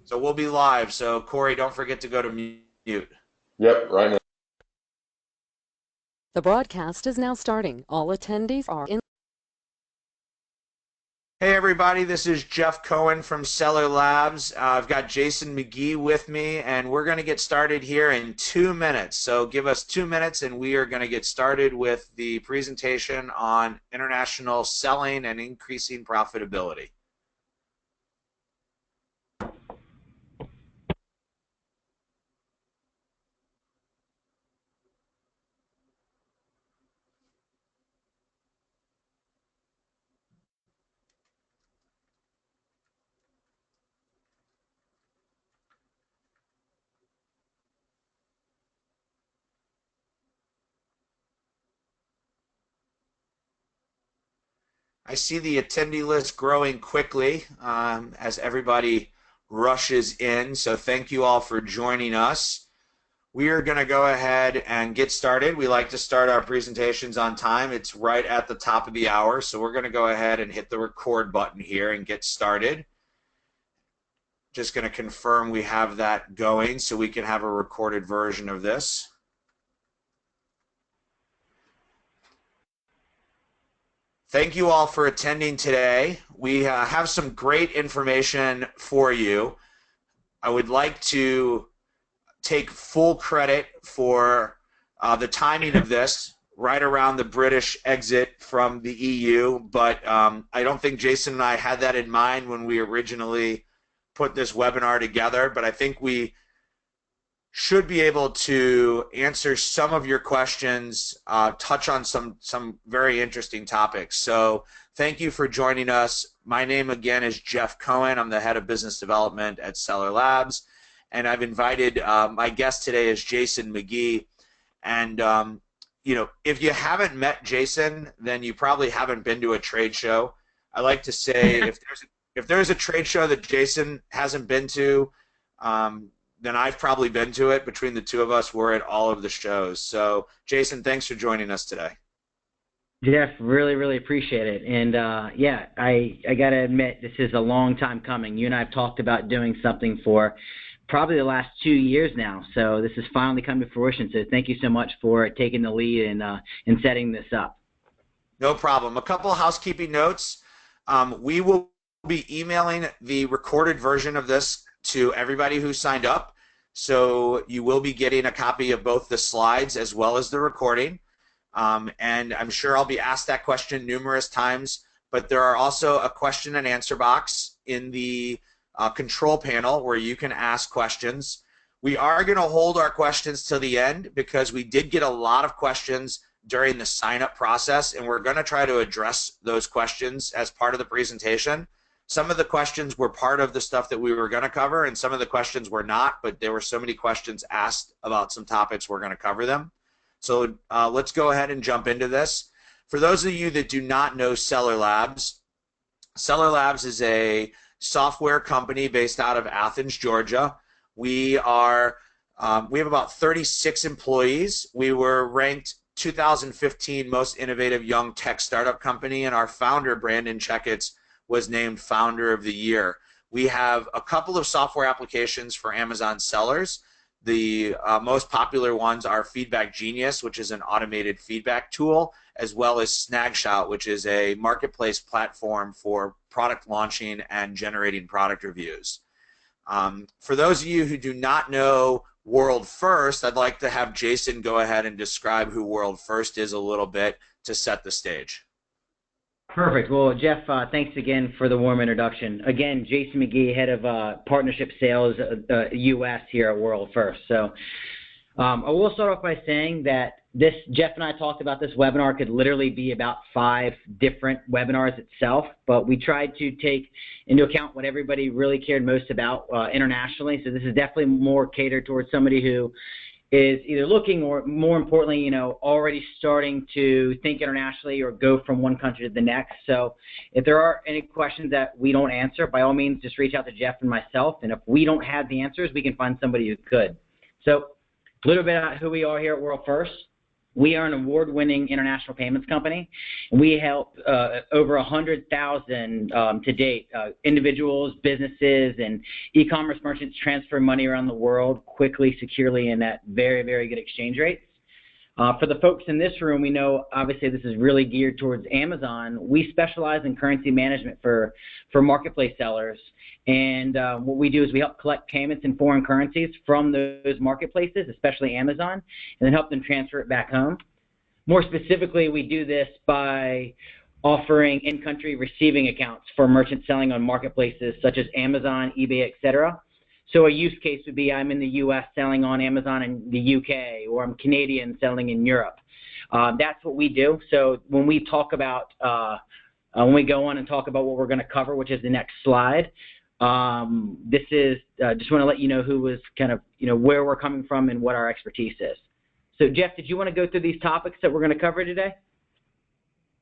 So we'll be live. So Corey, don't forget to go to mute. Yep, right now. The broadcast is now starting. All attendees are in. Hey everybody, this is Jeff Cohen from Seller Labs. I've got Jason McGee with me, and we're going to get started here in 2 minutes. So give us 2 minutes, and we are going to get started with the presentation on international selling and increasing profitability. I see the attendee list growing quickly as everybody rushes in. So thank you all for joining us. We are going to go ahead and get started. We like to start our presentations on time. It's right at the top of the hour. So we're going to go ahead and hit the record button here and get started. Just going to confirm we have that going so we can have a recorded version of this. Thank you all for attending today. We have some great information for you. I would like to take full credit for the timing of this right around the British exit from the EU, but I don't think Jason and I had that in mind when we originally put this webinar together, but I think we should be able to answer some of your questions, touch on some very interesting topics. So thank you for joining us. My name again is Jeff Cohen. I'm the head of business development at Seller Labs, and I've invited my guest today is Jason McGee. And you know, if you haven't met Jason, then you probably haven't been to a trade show. I like to say if there's a trade show that Jason hasn't been to, then I've probably been to it. Between the two of us, we're at all of the shows. So, Jason, thanks for joining us today. Jeff, really appreciate it. And yeah, I got to admit, this is a long time coming. You and I have talked about doing something for probably the last 2 years now. So this has finally come to fruition. So thank you so much for taking the lead and setting this up. No problem. A couple of housekeeping notes. We will be emailing the recorded version of this to everybody who signed up. So you will be getting a copy of both the slides as well as the recording. And I'm sure I'll be asked that question numerous times, but there are also a question and answer box in the control panel where you can ask questions. We are going to hold our questions till the end because we did get a lot of questions during the sign-up process, and we're going to try to address those questions as part of the presentation. Some of the questions were part of the stuff that we were going to cover, and some of the questions were not, but there were so many questions asked about some topics, we're going to cover them. So let's go ahead and jump into this. For those of you that do not know Seller Labs is a software company based out of Athens, Georgia. We have about 36 employees. We were ranked 2015 most innovative young tech startup company, and our founder, Brandon Checketts, was named Founder of the Year. We have a couple of software applications for Amazon sellers. The most popular ones are Feedback Genius, which is an automated feedback tool, as well as Snagshot, which is a marketplace platform for product launching and generating product reviews. For those of you who do not know World First, I'd like to have Jason go ahead and describe who World First is a little bit to set the stage. Perfect. Well, Jeff, thanks again for the warm introduction. Again, Jason McGee, head of partnership sales U.S. here at World First. So I will start off by saying that Jeff and I talked about this webinar could literally be about 5 different webinars itself, but we tried to take into account what everybody really cared most about internationally. So this is definitely more catered towards somebody who is either looking or, more importantly, you know, already starting to think internationally or go from one country to the next. So if there are any questions that we don't answer, by all means, just reach out to Jeff and myself. And if we don't have the answers, we can find somebody who could. So a little bit about who we are here at World First. We are an award-winning international payments company, and we help over 100,000 to date individuals, businesses, and e-commerce merchants transfer money around the world quickly, securely, and at very, very good exchange rates. For the folks in this room, we know obviously this is really geared towards Amazon. We specialize in currency management for marketplace sellers, and what we do is we help collect payments in foreign currencies from those marketplaces, especially Amazon, and then help them transfer it back home. More specifically, we do this by offering in-country receiving accounts for merchants selling on marketplaces such as Amazon, eBay, etc. So a use case would be I'm in the U.S. selling on Amazon in the U.K., or I'm Canadian selling in Europe. That's what we do. So when we talk about, when we go on and talk about what we're going to cover, which is the next slide, this is just want to let you know who was kind of, where we're coming from and what our expertise is. So Jeff, did you want to go through these topics that we're going to cover today?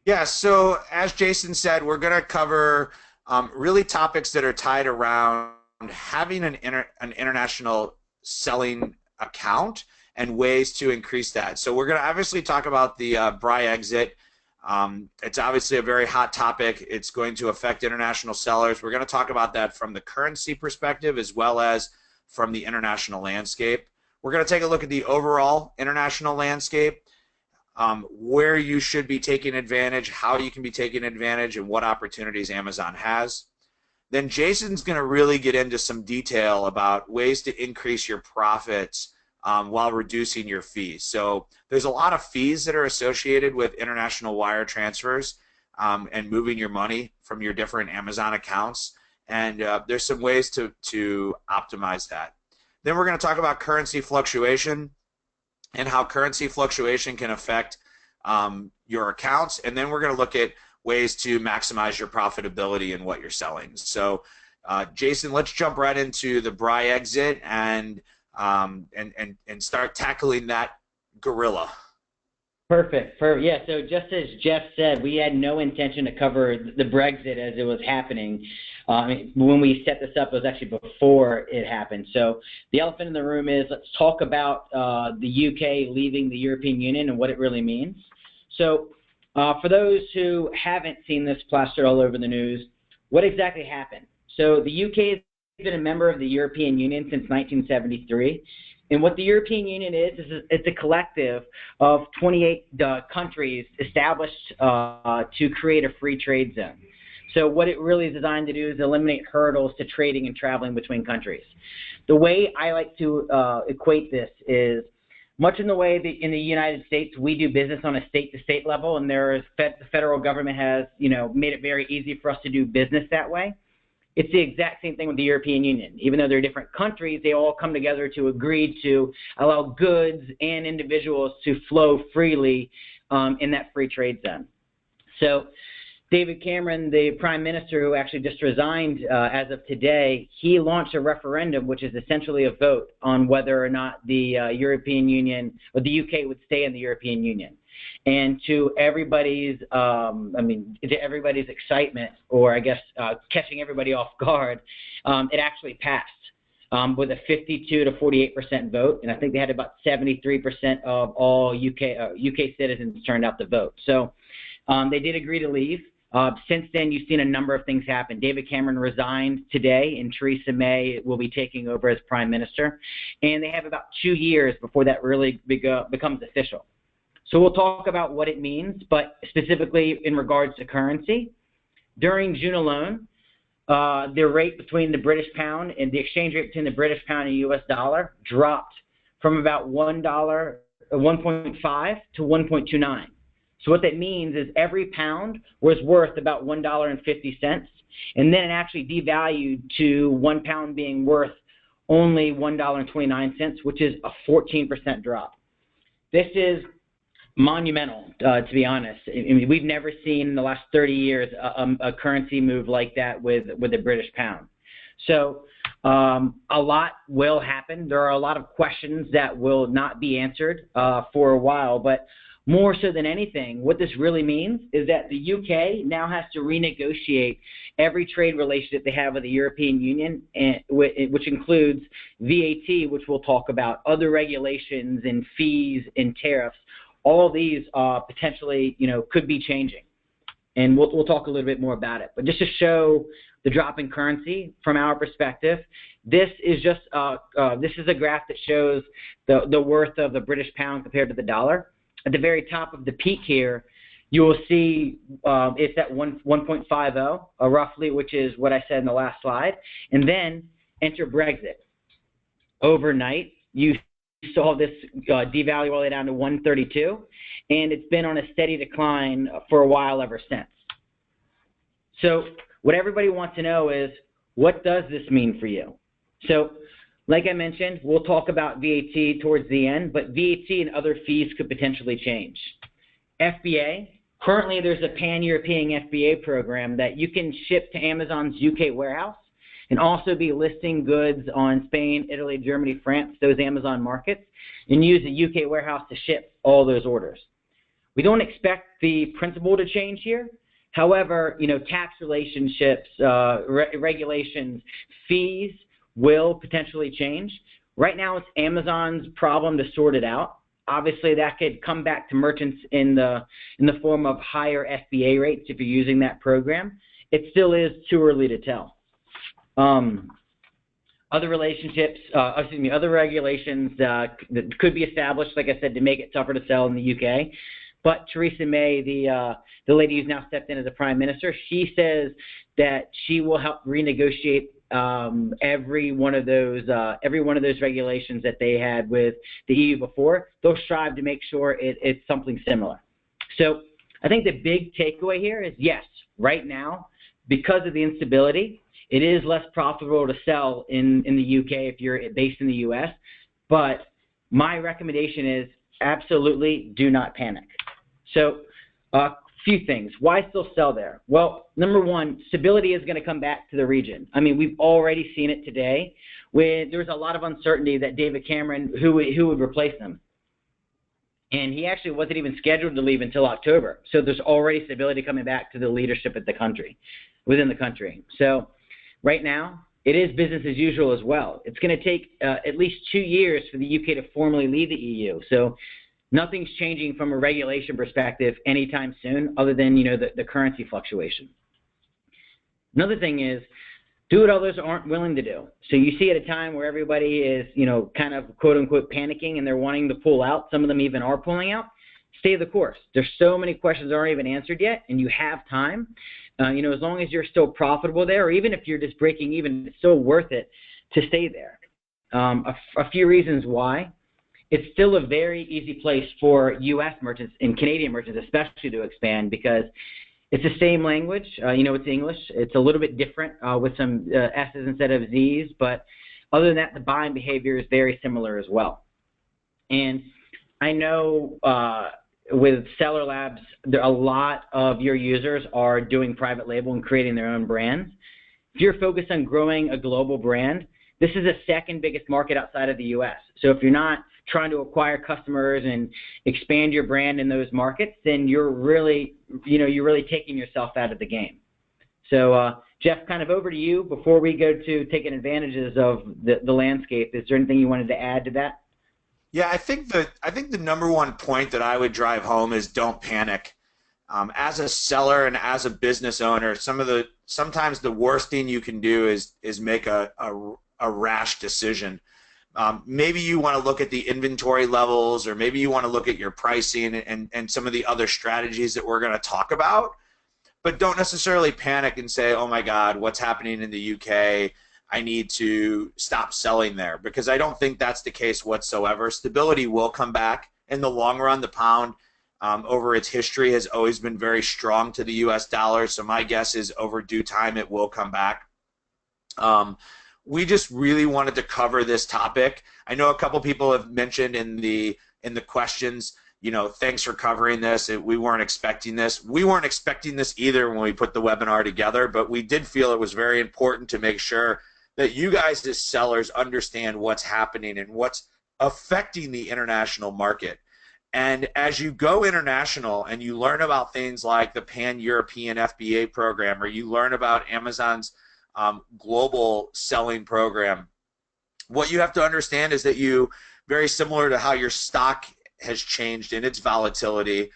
Yeah, so as Jason said, we're going to cover really topics that are tied around having an international selling account and ways to increase that. So we're going to obviously talk about the BRI exit. It's obviously a very hot topic. It's going to affect international sellers. We're going to talk about that from the currency perspective as well as from the international landscape. We're going to take a look at the overall international landscape, where you should be taking advantage, how you can be taking advantage, and what opportunities Amazon has. Then Jason's going to really get into some detail about ways to increase your profits while reducing your fees. So there's a lot of fees that are associated with international wire transfers and moving your money from your different Amazon accounts. And there's some ways to optimize that. Then we're going to talk about currency fluctuation and how currency fluctuation can affect your accounts. And then we're going to look at ways to maximize your profitability in what you're selling. So, Jason, let's jump right into the BRI exit and start tackling that gorilla. Perfect. Yeah. So just as Jeff said, we had no intention to cover the Brexit as it was happening. When we set this up, it was actually before it happened. So the elephant in the room is let's talk about the UK leaving the European Union and what it really means. So for those who haven't seen this plastered all over the news, what exactly happened? So the UK has been a member of the European Union since 1973. And what the European Union is it's a collective of 28 countries established to create a free trade zone. So what it really is designed to do is eliminate hurdles to trading and traveling between countries. The way I like to equate this is much in the way that in the United States we do business on a state-to-state level, and the federal government has made it very easy for us to do business that way. It's the exact same thing with the European Union. Even though they're different countries, they all come together to agree to allow goods and individuals to flow freely in that free trade zone. So David Cameron, the Prime Minister who actually just resigned as of today, he launched a referendum, which is essentially a vote on whether or not the European Union or the UK would stay in the European Union. And to everybody's, to everybody's excitement, or I guess catching everybody off guard, it actually passed with a 52 to 48% vote, and I think they had about 73% of all UK citizens turned out to vote. So they did agree to leave. Since then, you've seen a number of things happen. David Cameron resigned today, and Theresa May will be taking over as Prime Minister, and they have about 2 years before that really becomes official. So we'll talk about what it means, but specifically in regards to currency. During June alone, the rate between the British pound and the exchange rate between the British pound and US dollar dropped from about $1.5 to 1.29. So what that means is every pound was worth about $1.50, and then it actually devalued to 1 pound being worth only $1.29, which is a 14% drop. This is monumental, to be honest. I mean, we've never seen in the last 30 years a currency move like that with the British pound. So a lot will happen. There are a lot of questions that will not be answered for a while, but more so than anything, what this really means is that the UK now has to renegotiate every trade relationship they have with the European Union, which includes VAT, which we'll talk about, other regulations and fees and tariffs, all of these potentially, could be changing. And we'll talk a little bit more about it. But just to show the drop in currency from our perspective, this is just this is a graph that shows the worth of the British pound compared to the dollar. At the very top of the peak here, you will see it's at 1.50 roughly, which is what I said in the last slide. And then enter Brexit. Overnight, you saw this devalue all the way down to 132, and it's been on a steady decline for a while ever since. So what everybody wants to know is, what does this mean for you? So like I mentioned, we'll talk about VAT towards the end, but VAT and other fees could potentially change. FBA, currently there's a pan-European FBA program that you can ship to Amazon's UK warehouse and also be listing goods on Spain, Italy, Germany, France, those Amazon markets, and use the UK warehouse to ship all those orders. We don't expect the principle to change here. However, tax relationships, regulations, fees will potentially change. Right now, it's Amazon's problem to sort it out. Obviously, that could come back to merchants in the form of higher FBA rates if you're using that program. It still is too early to tell. Other regulations that could be established, like I said, to make it tougher to sell in the UK. But Theresa May, the lady who's now stepped in as a prime minister, she says that she will help renegotiate every one of those regulations that they had with the EU before. They'll strive to make sure it's something similar. So I think the big takeaway here is, yes, right now, because of the instability, it is less profitable to sell in the UK if you're based in the US. But my recommendation is absolutely do not panic. So a few things. Why still sell there? Well, number one, stability is going to come back to the region. I mean, we've already seen it today when there was a lot of uncertainty that David Cameron, who would replace him. And he actually wasn't even scheduled to leave until October. So there's already stability coming back to the leadership of the country, within the country. So right now, it is business as usual as well. It's going to take at least 2 years for the UK to formally leave the EU. So nothing's changing from a regulation perspective anytime soon, other than the currency fluctuation. Another thing is, do what others aren't willing to do. So you see at a time where everybody is kind of quote unquote panicking and they're wanting to pull out. Some of them even are pulling out. Stay the course. There's so many questions that aren't even answered yet, and you have time. As long as you're still profitable there, or even if you're just breaking even, it's still worth it to stay there. A few reasons why. It's still a very easy place for U.S. merchants and Canadian merchants especially to expand, because it's the same language. It's English. It's a little bit different with some S's instead of Z's, but other than that, the buying behavior is very similar as well. And I know with Seller Labs, a lot of your users are doing private label and creating their own brands. If you're focused on growing a global brand, this is the second biggest market outside of the U.S. So if you're not trying to acquire customers and expand your brand in those markets, then you're really taking yourself out of the game. So Jeff, kind of over to you before we go to taking advantages of the landscape. Is there anything you wanted to add to that? Yeah, I think the number one point that I would drive home is don't panic. As a seller and as a business owner, sometimes the worst thing you can do is make a rash decision. Maybe you want to look at the inventory levels, or maybe you want to look at your pricing and some of the other strategies that we're going to talk about, but don't necessarily panic and say, oh my God, what's happening in the UK? I need to stop selling there, because I don't think that's the case whatsoever. Stability will come back. In the long run, the pound over its history has always been very strong to the US dollar, so my guess is over due time it will come back. We just really wanted to cover this topic. I know a couple people have mentioned in the questions, thanks for covering this. We weren't expecting this. We weren't expecting this either when we put the webinar together, but we did feel it was very important to make sure that you guys as sellers understand what's happening and what's affecting the international market. And as you go international and you learn about things like the Pan-European FBA program, or you learn about Amazon's global selling program, what you have to understand is that very similar to how your stock has changed in its volatility,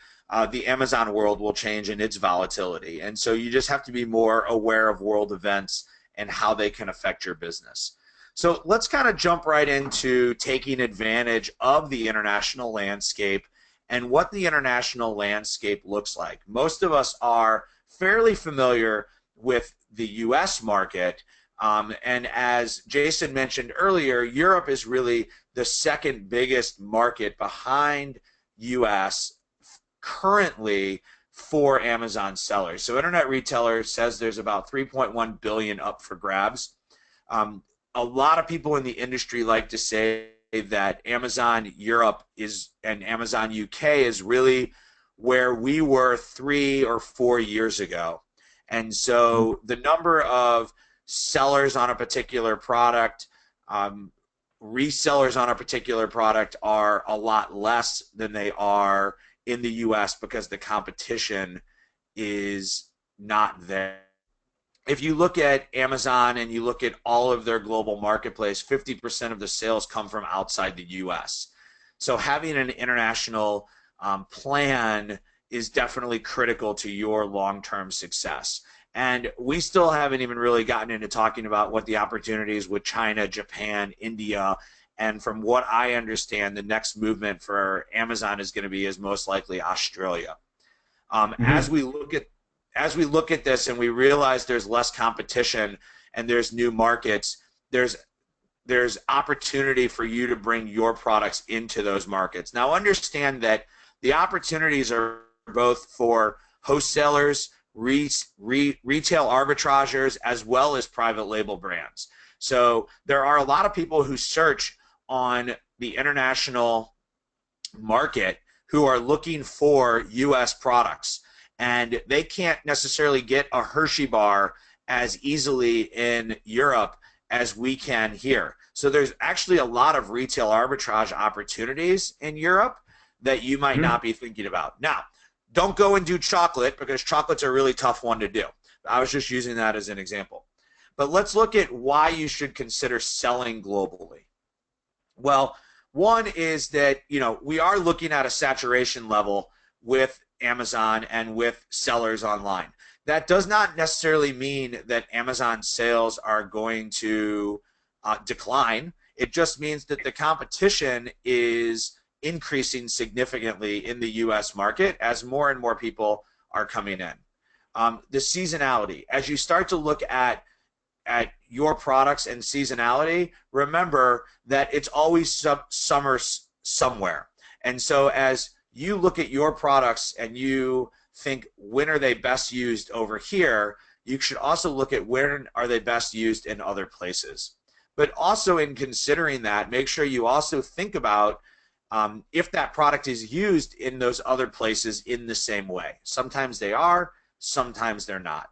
the Amazon world will change in its volatility. And so you just have to be more aware of world events and how they can affect your business. So let's kind of jump right into taking advantage of the international landscape and what the international landscape looks like. Most of us are fairly familiar with the US market, and as Jason mentioned earlier, Europe is really the second biggest market behind US currently for Amazon sellers. So Internet Retailer says there's about 3.1 billion up for grabs. A lot of people in the industry like to say that Amazon Europe is and Amazon UK is really where we were 3 or 4 years ago. And so the number of sellers on a particular product, resellers on a particular product are a lot less than they are in the US because the competition is not there. If you look at Amazon and you look at all of their global marketplace, 50% of the sales come from outside the US. So having an international plan is definitely critical to your long-term success. And we still haven't even really gotten into talking about what the opportunities with China, Japan, India, and from what I understand, the next movement for Amazon is going to be is most likely Australia. As we look at this and we realize there's less competition and there's new markets, there's opportunity for you to bring your products into those markets. Now understand that the opportunities are both for wholesalers, retail arbitrageurs, as well as private label brands. So there are a lot of people who search on the international market who are looking for US products, and they can't necessarily get a Hershey bar as easily in Europe as we can here. So there's actually a lot of retail arbitrage opportunities in Europe that you might not be thinking about. Now, don't go and do chocolate, because chocolate's a really tough one to do. I was just using that as an example. But let's look at why you should consider selling globally. Well, one is that, you know, we are looking at a saturation level with Amazon and with sellers online. That does not necessarily mean that Amazon sales are going to decline. It just means that the competition is increasing significantly in the US market as more and more people are coming in. The seasonality, as you start to look at your products and seasonality, remember that it's always summer somewhere. And so as you look at your products and you think, when are they best used over here, you should also look at where are they best used in other places. But also in considering that, make sure you also think about if that product is used in those other places in the same way. Sometimes they are, sometimes they're not.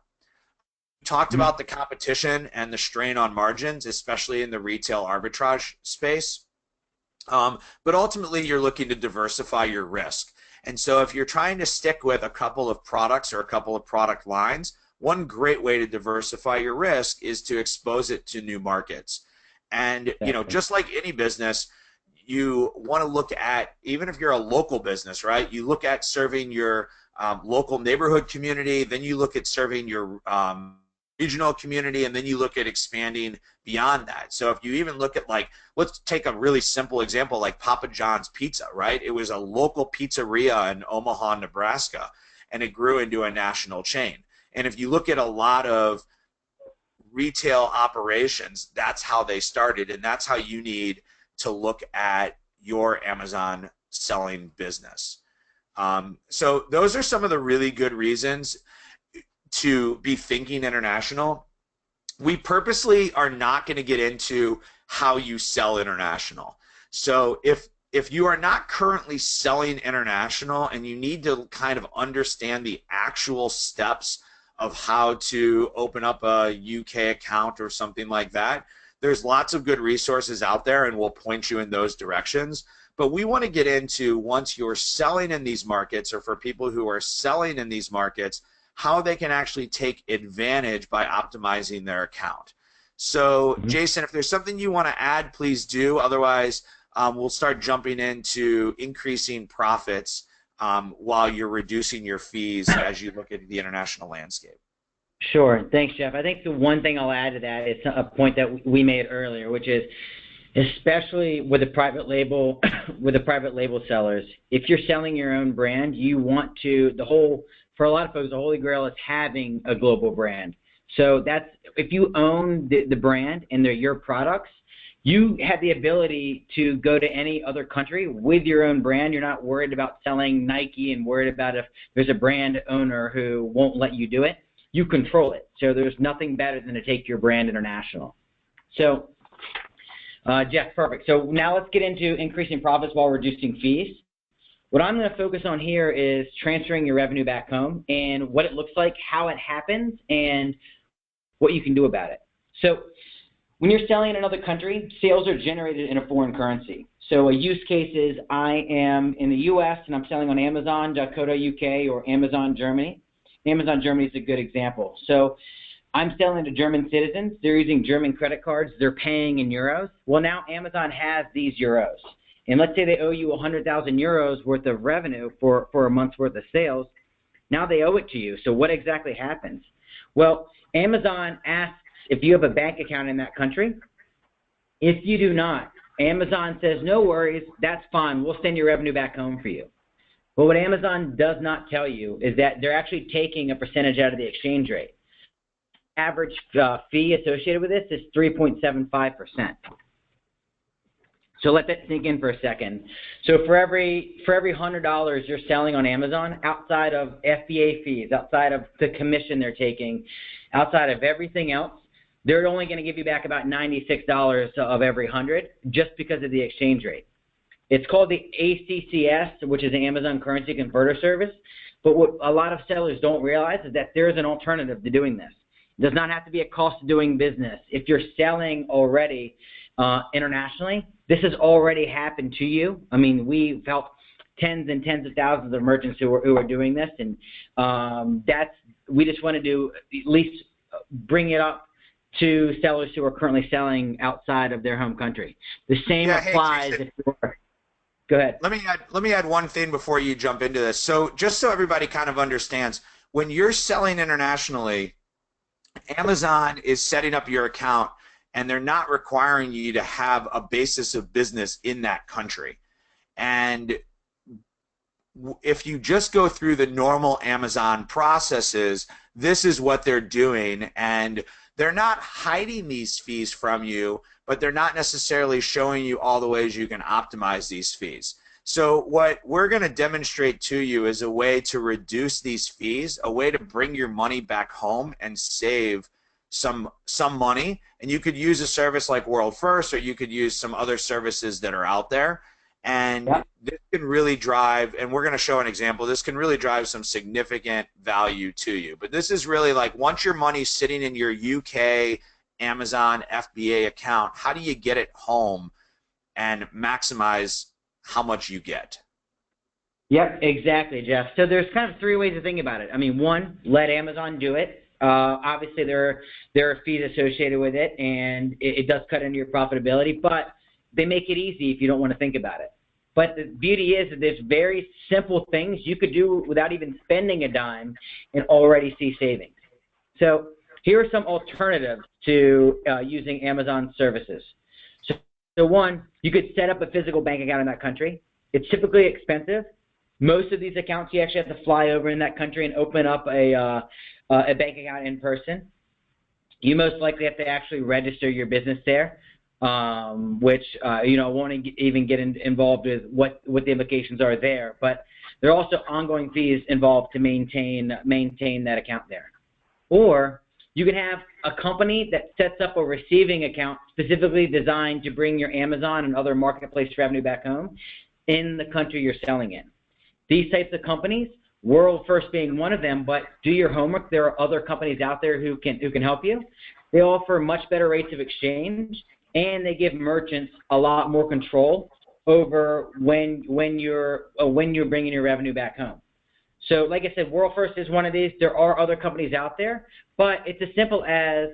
We talked about the competition and the strain on margins, especially in the retail arbitrage space. But ultimately, you're looking to diversify your risk. And so if you're trying to stick with a couple of products or a couple of product lines, one great way to diversify your risk is to expose it to new markets. And, you know, just like any business, you want to look at, even if you're a local business, right? You look at serving your local neighborhood community, then you look at serving your regional community, and then you look at expanding beyond that. So if you even look at, like, let's take a really simple example like Papa John's Pizza, right? It was a local pizzeria in Omaha, Nebraska, and it grew into a national chain. And if you look at a lot of retail operations, that's how they started, and that's how you need to look at your Amazon selling business. So those are some of the really good reasons to be thinking international. We purposely are not going to get into how you sell international. So if you are not currently selling international and you need to kind of understand the actual steps of how to open up a UK account or something like that, there's lots of good resources out there, and we'll point you in those directions. But we want to get into, once you're selling in these markets, or for people who are selling in these markets, how they can actually take advantage by optimizing their account. So, Jason, if there's something you want to add, please do. Otherwise, we'll start jumping into increasing profits while you're reducing your fees as you look at the international landscape. Sure. Thanks, Jeff. I think the one thing I'll add to that is a point that we made earlier, which is especially with the private label sellers, if you're selling your own brand, you want to, for a lot of folks, the holy grail is having a global brand. So that's, if you own the brand and they're your products, you have the ability to go to any other country with your own brand. You're not worried about selling Nike and worried about if there's a brand owner who won't let you do it. You control it. So there's nothing better than to take your brand international. So, Jeff, perfect. So now let's get into increasing profits while reducing fees. What I'm going to focus on here is transferring your revenue back home and what it looks like, how it happens, and what you can do about it. So when you're selling in another country, sales are generated in a foreign currency. So a use case is I am in the U.S. and I'm selling on Amazon.co.uk or Amazon Germany. Amazon Germany is a good example. So I'm selling to German citizens. They're using German credit cards. They're paying in euros. Well, now Amazon has these euros. And let's say they owe you 100,000 euros worth of revenue for a month's worth of sales. Now they owe it to you. So what exactly happens? Well, Amazon asks if you have a bank account in that country. If you do not, Amazon says, no worries, that's fine. We'll send your revenue back home for you. But what Amazon does not tell you is that they're actually taking a percentage out of the exchange rate. Average fee associated with this is 3.75%. So let that sink in for a second. So for every $100 you're selling on Amazon, outside of FBA fees, outside of the commission they're taking, outside of everything else, they're only going to give you back about $96 of every 100 just because of the exchange rate. It's called the ACCS, which is the Amazon Currency Converter Service. But what a lot of sellers don't realize is that there's an alternative to doing this. It does not have to be a cost of doing business. If you're selling already internationally, this has already happened to you. I mean, we've helped tens and tens of thousands of merchants who are doing this, and we just want to at least bring it up to sellers who are currently selling outside of their home country. The same applies if you're. Go ahead. Let me add one thing before you jump into this. So just so everybody kind of understands, when you're selling internationally, Amazon is setting up your account and they're not requiring you to have a basis of business in that country. And if you just go through the normal Amazon processes, this is what they're doing, and they're not hiding these fees from you, but they're not necessarily showing you all the ways you can optimize these fees. So what we're going to demonstrate to you is a way to reduce these fees, a way to bring your money back home and save some money. And you could use a service like World First, or you could use some other services that are out there. And this can really drive, and we're going to show an example, this can really drive some significant value to you. But this is really like, once your money's sitting in your UK Amazon FBA account, how do you get it home and maximize how much you get? Yep, exactly, Jeff. So there's kind of three ways to think about it. I mean, one, let Amazon do it. Obviously, there are fees associated with it, and it does cut into your profitability, but they make it easy if you don't want to think about it. But the beauty is that there's very simple things you could do without even spending a dime and already see savings. So here are some alternatives to using Amazon services. So one, you could set up a physical bank account in that country. It's typically expensive. Most of these accounts, you actually have to fly over in that country and open up a bank account in person. You most likely have to actually register your business there, which won't even get involved with what the implications are there. But there are also ongoing fees involved to maintain that account there. Or you can have a company that sets up a receiving account specifically designed to bring your Amazon and other marketplace revenue back home in the country you're selling in. These types of companies, World First being one of them, but do your homework. There are other companies out there who can help you. They offer much better rates of exchange, and they give merchants a lot more control over when you're bringing your revenue back home. So like I said, World First is one of these. There are other companies out there, but it's as simple as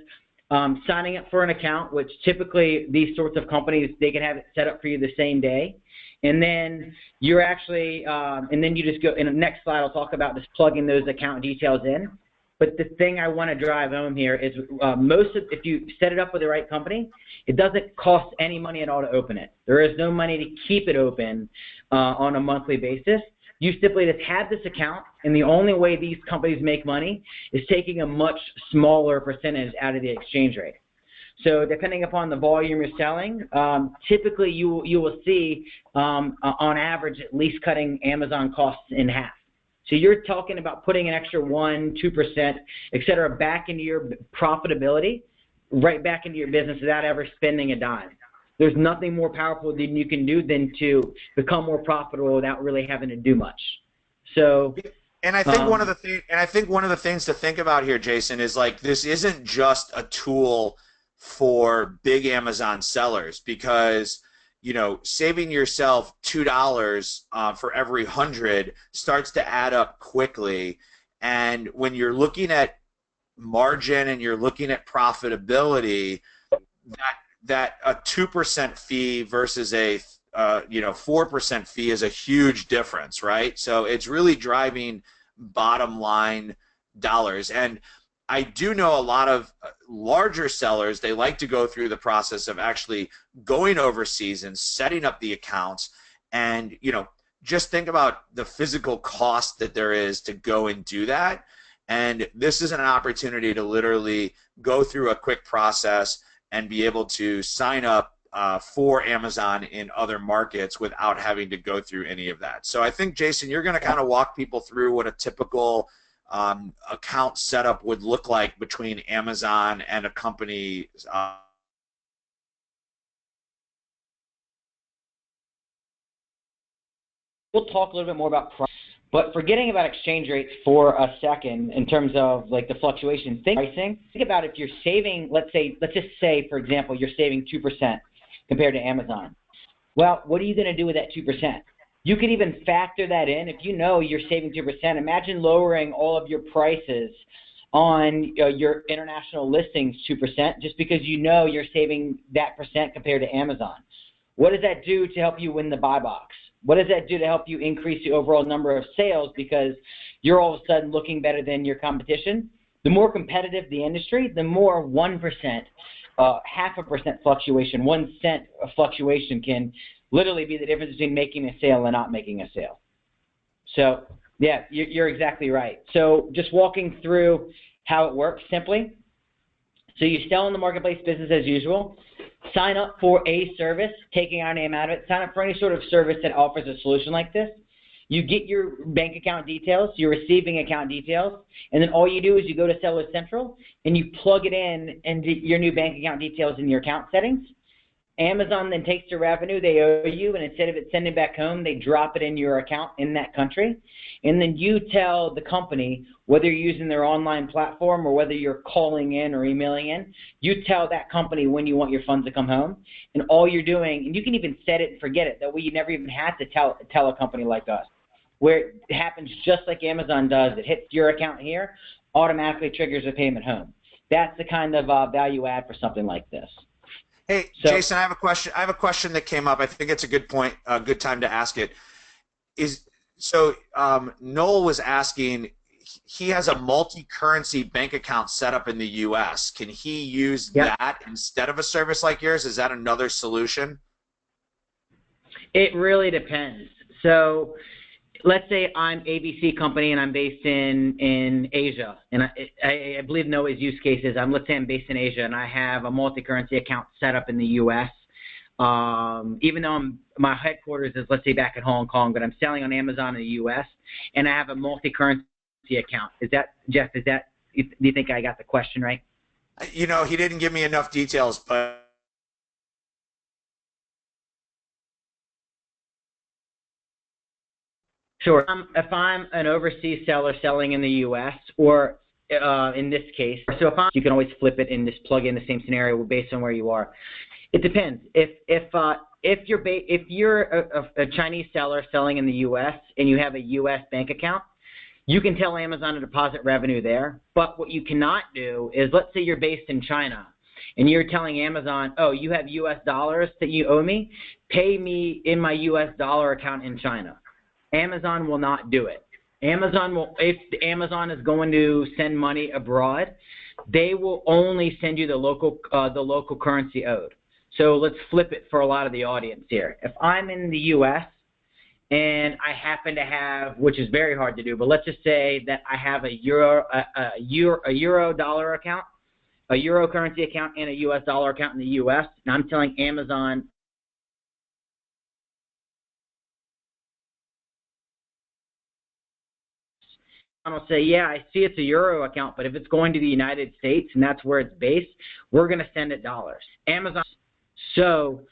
signing up for an account, which typically these sorts of companies, they can have it set up for you the same day. And then you're actually, and then you just go, in the next slide I'll talk about just plugging those account details in. But the thing I want to drive home here is if you set it up with the right company, it doesn't cost any money at all to open it. There is no money to keep it open on a monthly basis. You simply just have this account, and the only way these companies make money is taking a much smaller percentage out of the exchange rate. So depending upon the volume you're selling, typically you will see on average at least cutting Amazon costs in half. So you're talking about putting an extra 1%, 2%, et cetera, back into your profitability, right back into your business without ever spending a dime. There's nothing more powerful than you can do than to become more profitable without really having to do much. So, and I think one of the things to think about here, Jason, is like this isn't just a tool for big Amazon sellers, because saving yourself $2 for every 100 starts to add up quickly. And when you're looking at margin and you're looking at profitability, that a 2% fee versus a 4% fee is a huge difference, right? So it's really driving bottom line dollars. And I do know a lot of larger sellers, they like to go through the process of actually going overseas and setting up the accounts, and just think about the physical cost that there is to go and do that. And this is an opportunity to literally go through a quick process and be able to sign up for Amazon in other markets without having to go through any of that. So I think, Jason, you're going to kind of walk people through what a typical account setup would look like between Amazon and a company. We'll talk a little bit more about price, but forgetting about exchange rates for a second in terms of like the fluctuation pricing, think about if you're saving, let's just say, for example, you're saving 2% compared to Amazon. Well, what are you going to do with that 2%? You could even factor that in. If you know you're saving 2%, imagine lowering all of your prices on your international listings 2% just because you know you're saving that percent compared to Amazon. What does that do to help you win the buy box? What does that do to help you increase the overall number of sales because you're all of a sudden looking better than your competition? The more competitive the industry, the more 1%, 0.5% fluctuation, 1 cent fluctuation can literally be the difference between making a sale and not making a sale. So, yeah, you're exactly right. So just walking through how it works simply. So you sell in the marketplace business as usual. Sign up for a service, taking our name out of it. Sign up for any sort of service that offers a solution like this. You get your bank account details, your receiving account details, and then all you do is you go to Seller Central and you plug it in and your new bank account details in your account settings. Amazon then takes the revenue they owe you, and instead of it sending back home, they drop it in your account in that country. And then you tell the company, whether you're using their online platform or whether you're calling in or emailing in, you tell that company when you want your funds to come home. And all you're doing, and you can even set it and forget it. That way you never even have to tell a company like us, where it happens just like Amazon does. It hits your account here, automatically triggers a payment home. That's the kind of value add for something like this. Hey, So, Jason, I have a question. I have a question that came up. I think it's a good point, a good time to ask it. Noel was asking, he has a multi-currency bank account set up in the U.S. Can he use that instead of a service like yours? Is that another solution? It really depends. So let's say I'm ABC company and I'm based in Asia, and I believe Noah's use case is let's say I'm based in Asia and I have a multi-currency account set up in the U.S. Even though my headquarters is, let's say, back in Hong Kong, but I'm selling on Amazon in the U.S. and I have a multi-currency account. Is that, Jeff? Do you think I got the question right? He didn't give me enough details, but. Sure. If I'm an overseas seller selling in the U.S. or in this case, so you can always flip it and just plug in the same scenario based on where you are. It depends. If you're a Chinese seller selling in the U.S. and you have a U.S. bank account, you can tell Amazon to deposit revenue there. But what you cannot do is, let's say you're based in China and you're telling Amazon, oh, you have US dollars that you owe me, pay me in my US dollar account in China. Amazon will not do it. Amazon will, if Amazon is going to send money abroad, they will only send you the local currency owed. So let's flip it for a lot of the audience here. If I'm in the US and I happen to have, which is very hard to do, but let's just say that I have a euro dollar account, a euro currency account, and a US dollar account in the US, and I'm telling Amazon, will say, yeah, I see it's a euro account, but if it's going to the United States and that's where it's based, we're going to send it dollars. Amazon. So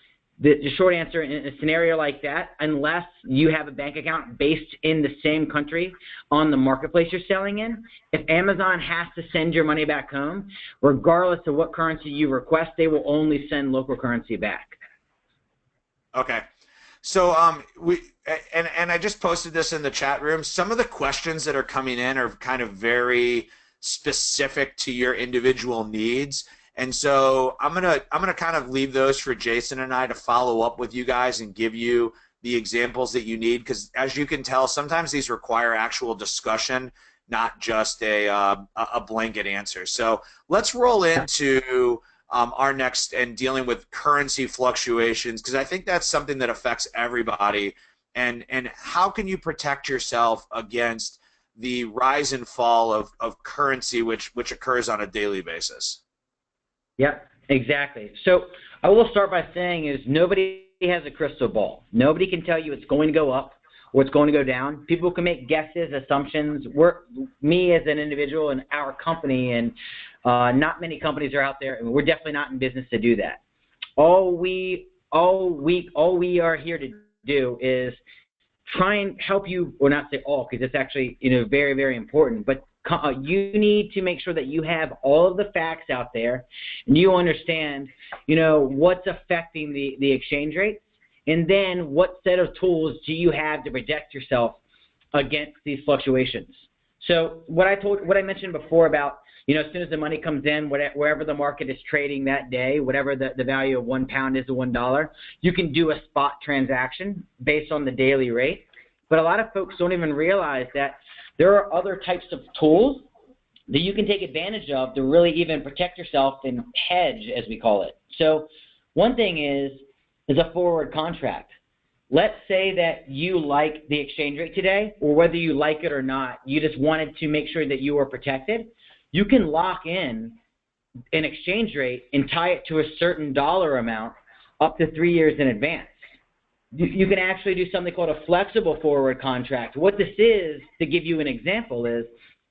the short answer, in a scenario like that, unless you have a bank account based in the same country on the marketplace you're selling in, if Amazon has to send your money back home, regardless of what currency you request, they will only send local currency back. Okay. So and I just posted this in the chat room. Some of the questions that are coming in are kind of very specific to your individual needs. And so I'm gonna kind of leave those for Jason and I to follow up with you guys and give you the examples that you need, because as you can tell, sometimes these require actual discussion, not just a blanket answer. So let's roll into our next and dealing with currency fluctuations, because I think that's something that affects everybody. And how can you protect yourself against the rise and fall of currency, which occurs on a daily basis? Yep, exactly. So I will start by saying is nobody has a crystal ball. Nobody can tell you it's going to go up or it's going to go down. People can make guesses, assumptions. Me as an individual and our company, and not many companies are out there, and we're definitely not in business to do that. All we are here to do is try and help you, or not say all, because it's actually very, very important, but you need to make sure that you have all of the facts out there and you understand what's affecting the exchange rates, and then what set of tools do you have to protect yourself against these fluctuations. So what I mentioned before about as soon as the money comes in, wherever the market is trading that day, whatever the value of £1 is to $1, you can do a spot transaction based on the daily rate. But a lot of folks don't even realize that there are other types of tools that you can take advantage of to really even protect yourself and hedge, as we call it. So one thing is a forward contract. Let's say that you like the exchange rate today, or whether you like it or not, you just wanted to make sure that you are protected. You can lock in an exchange rate and tie it to a certain dollar amount up to 3 years in advance. You can actually do something called a flexible forward contract. What this is, to give you an example, is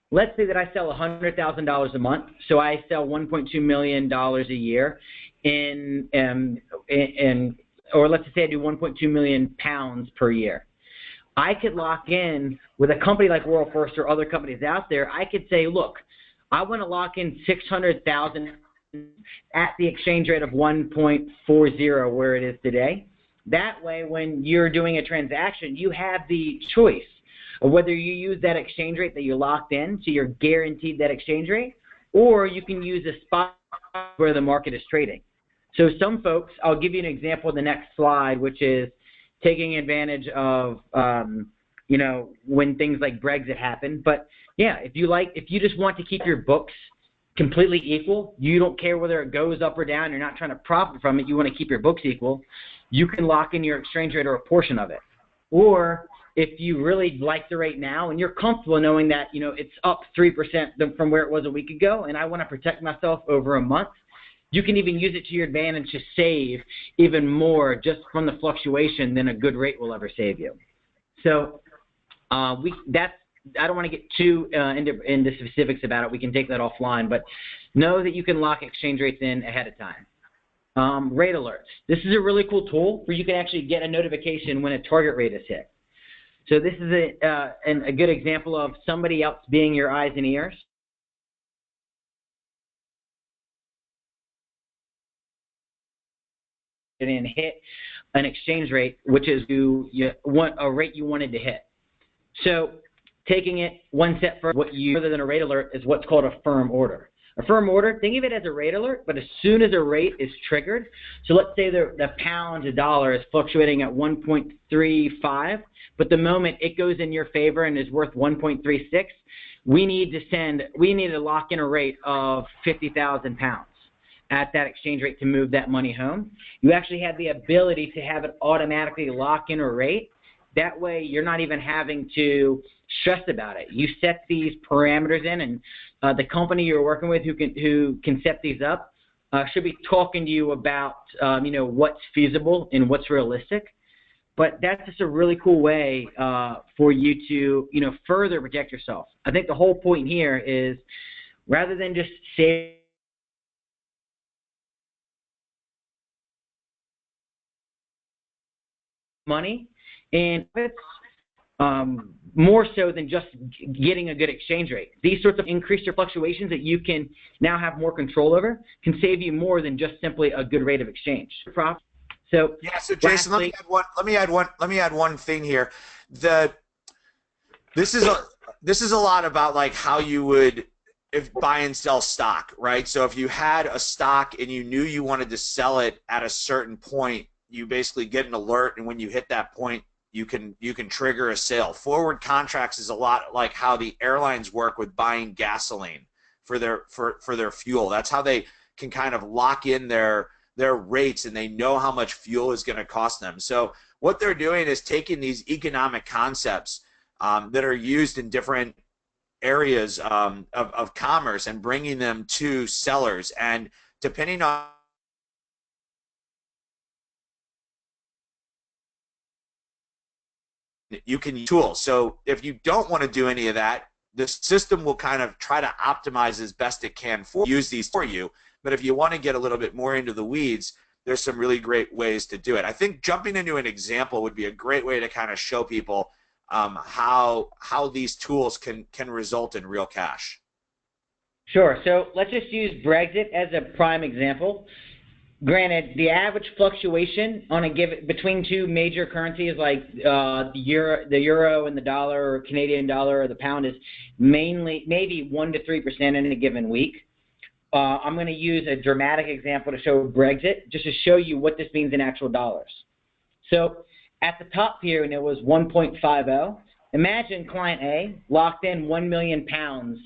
let's say that I sell $100,000 a month, so I sell $1.2 million a year or let's just say I do 1.2 million pounds per year. I could lock in with a company like World First or other companies out there. I could say, look, I want to lock in 600,000 at the exchange rate of 1.40 where it is today. That way, when you're doing a transaction, you have the choice of whether you use that exchange rate that you locked in, so you're guaranteed that exchange rate, or you can use a spot where the market is trading. So some folks, I'll give you an example in the next slide, which is taking advantage of, when things like Brexit happen. But yeah, if you just want to keep your books completely equal, you don't care whether it goes up or down, you're not trying to profit from it, you want to keep your books equal, you can lock in your exchange rate or a portion of it. Or if you really like the rate now and you're comfortable knowing that it's up 3% from where it was a week ago, and I want to protect myself over a month, you can even use it to your advantage to save even more just from the fluctuation than a good rate will ever save you. So I don't want to get too into specifics about it. We can take that offline, but know that you can lock exchange rates in ahead of time. Rate alerts. This is a really cool tool where you can actually get a notification when a target rate is hit. So this is a good example of somebody else being your eyes and ears. And hit an exchange rate, which is a rate you wanted to hit. So taking it one step further, further than a rate alert is what's called a firm order. A firm order, think of it as a rate alert, but as soon as a rate is triggered, so let's say the pound to dollar is fluctuating at 1.35, but the moment it goes in your favor and is worth 1.36, we need to lock in a rate of 50,000 pounds at that exchange rate to move that money home. You actually have the ability to have it automatically lock in a rate. That way you're not even having to stress about it. You set these parameters in, and the company you're working with who can set these up should be talking to you about what's feasible and what's realistic. But that's just a really cool way for you to further protect yourself. I think the whole point here is rather than just save money, and it's more so than just getting a good exchange rate. These sorts of increased fluctuations that you can now have more control over can save you more than just simply a good rate of exchange. So yeah. So Jason, lastly, let me add one thing here. This is a lot about like how you would buy and sell stock, right? So if you had a stock and you knew you wanted to sell it at a certain point, you basically get an alert, and when you hit that point, you can trigger a sale. Forward contracts is a lot like how the airlines work with buying gasoline for their fuel. That's how they can kind of lock in their rates, and they know how much fuel is going to cost them. So what they're doing is taking these economic concepts that are used in different areas of commerce and bringing them to sellers. And depending on you can use tools. So if you don't want to do any of that, the system will kind of try to optimize as best it can use these for you. But if you want to get a little bit more into the weeds, there's some really great ways to do it. I think jumping into an example would be a great way to kind of show people how these tools can result in real cash. Sure. So let's just use Brexit as a prime example. Granted, the average fluctuation on a given between two major currencies like the euro and the dollar, or Canadian dollar or the pound, is mainly maybe 1 to 3% in a given week. I'm going to use a dramatic example to show Brexit, just to show you what this means in actual dollars. So at the top here, and it was 1.50. Imagine client A locked in 1 million pounds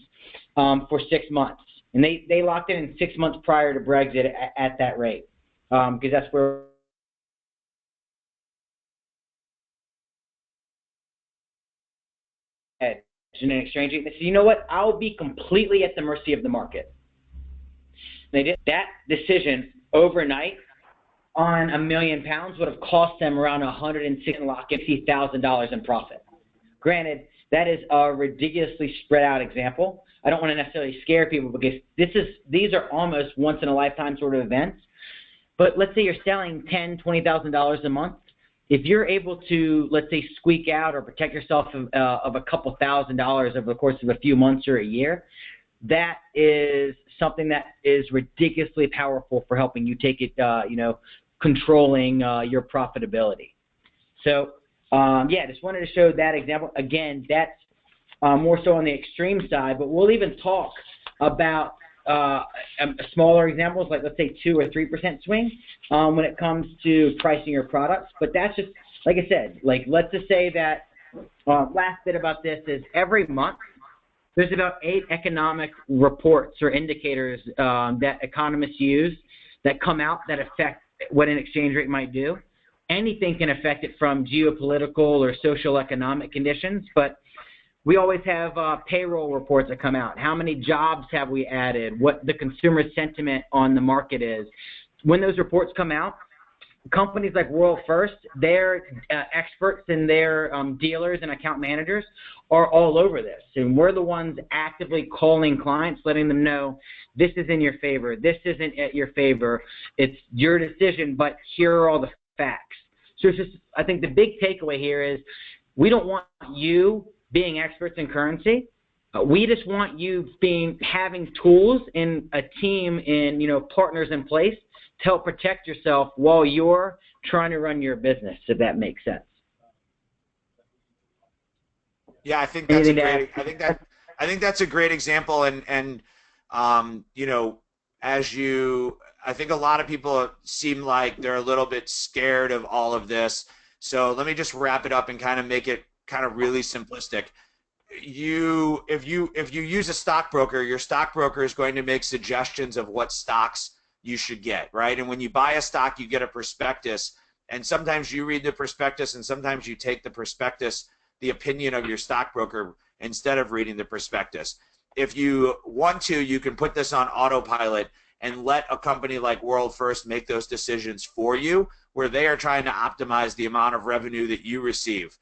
for 6 months. And they locked in 6 months prior to Brexit at that rate, because that's where in an exchange rate. They said, you know what? I'll be completely at the mercy of the market. They did that decision overnight on 1 million pounds would have cost them around $160,000 in profit. Granted, that is a ridiculously spread out example. I don't want to necessarily scare people because these are almost once in a lifetime sort of events. But let's say you're selling $10,000, $20,000 a month. If you're able to, let's say, squeak out or protect yourself of a couple $1,000s over the course of a few months or a year, that is something that is ridiculously powerful for helping you take it, controlling your profitability. So, yeah, just wanted to show that example. Again, that's more so on the extreme side, but we'll even talk about smaller examples, like let's say 2 or 3% swing when it comes to pricing your products. But that's just, like I said, like let's just say that last bit about this is every month there's about 8 economic reports or indicators that economists use that come out that affect what an exchange rate might do. Anything can affect it, from geopolitical or social economic conditions, but we always have payroll reports that come out. How many jobs have we added? What the consumer sentiment on the market is. When those reports come out, companies like World First, their experts and their dealers and account managers are all over this. And we're the ones actively calling clients, letting them know this is in your favor, this isn't at your favor, it's your decision, but here are all the facts. So it's just, I think the big takeaway here is we don't want you being experts in currency. We just want you having tools and a team and partners in place to help protect yourself while you're trying to run your business, if that makes sense. Yeah, I think that's a great example, and You know, I think a lot of people seem like they're a little bit scared of all of this. So let me just wrap it up and kind of make it kind of really simplistic. If you use a stockbroker, your stockbroker is going to make suggestions of what stocks you should get, right? And when you buy a stock, you get a prospectus, and sometimes you read the prospectus, and sometimes you take the prospectus, the opinion of your stockbroker, instead of reading the prospectus. If you want to, you can put this on autopilot and let a company like World First make those decisions for you, where they are trying to optimize the amount of revenue that you receive.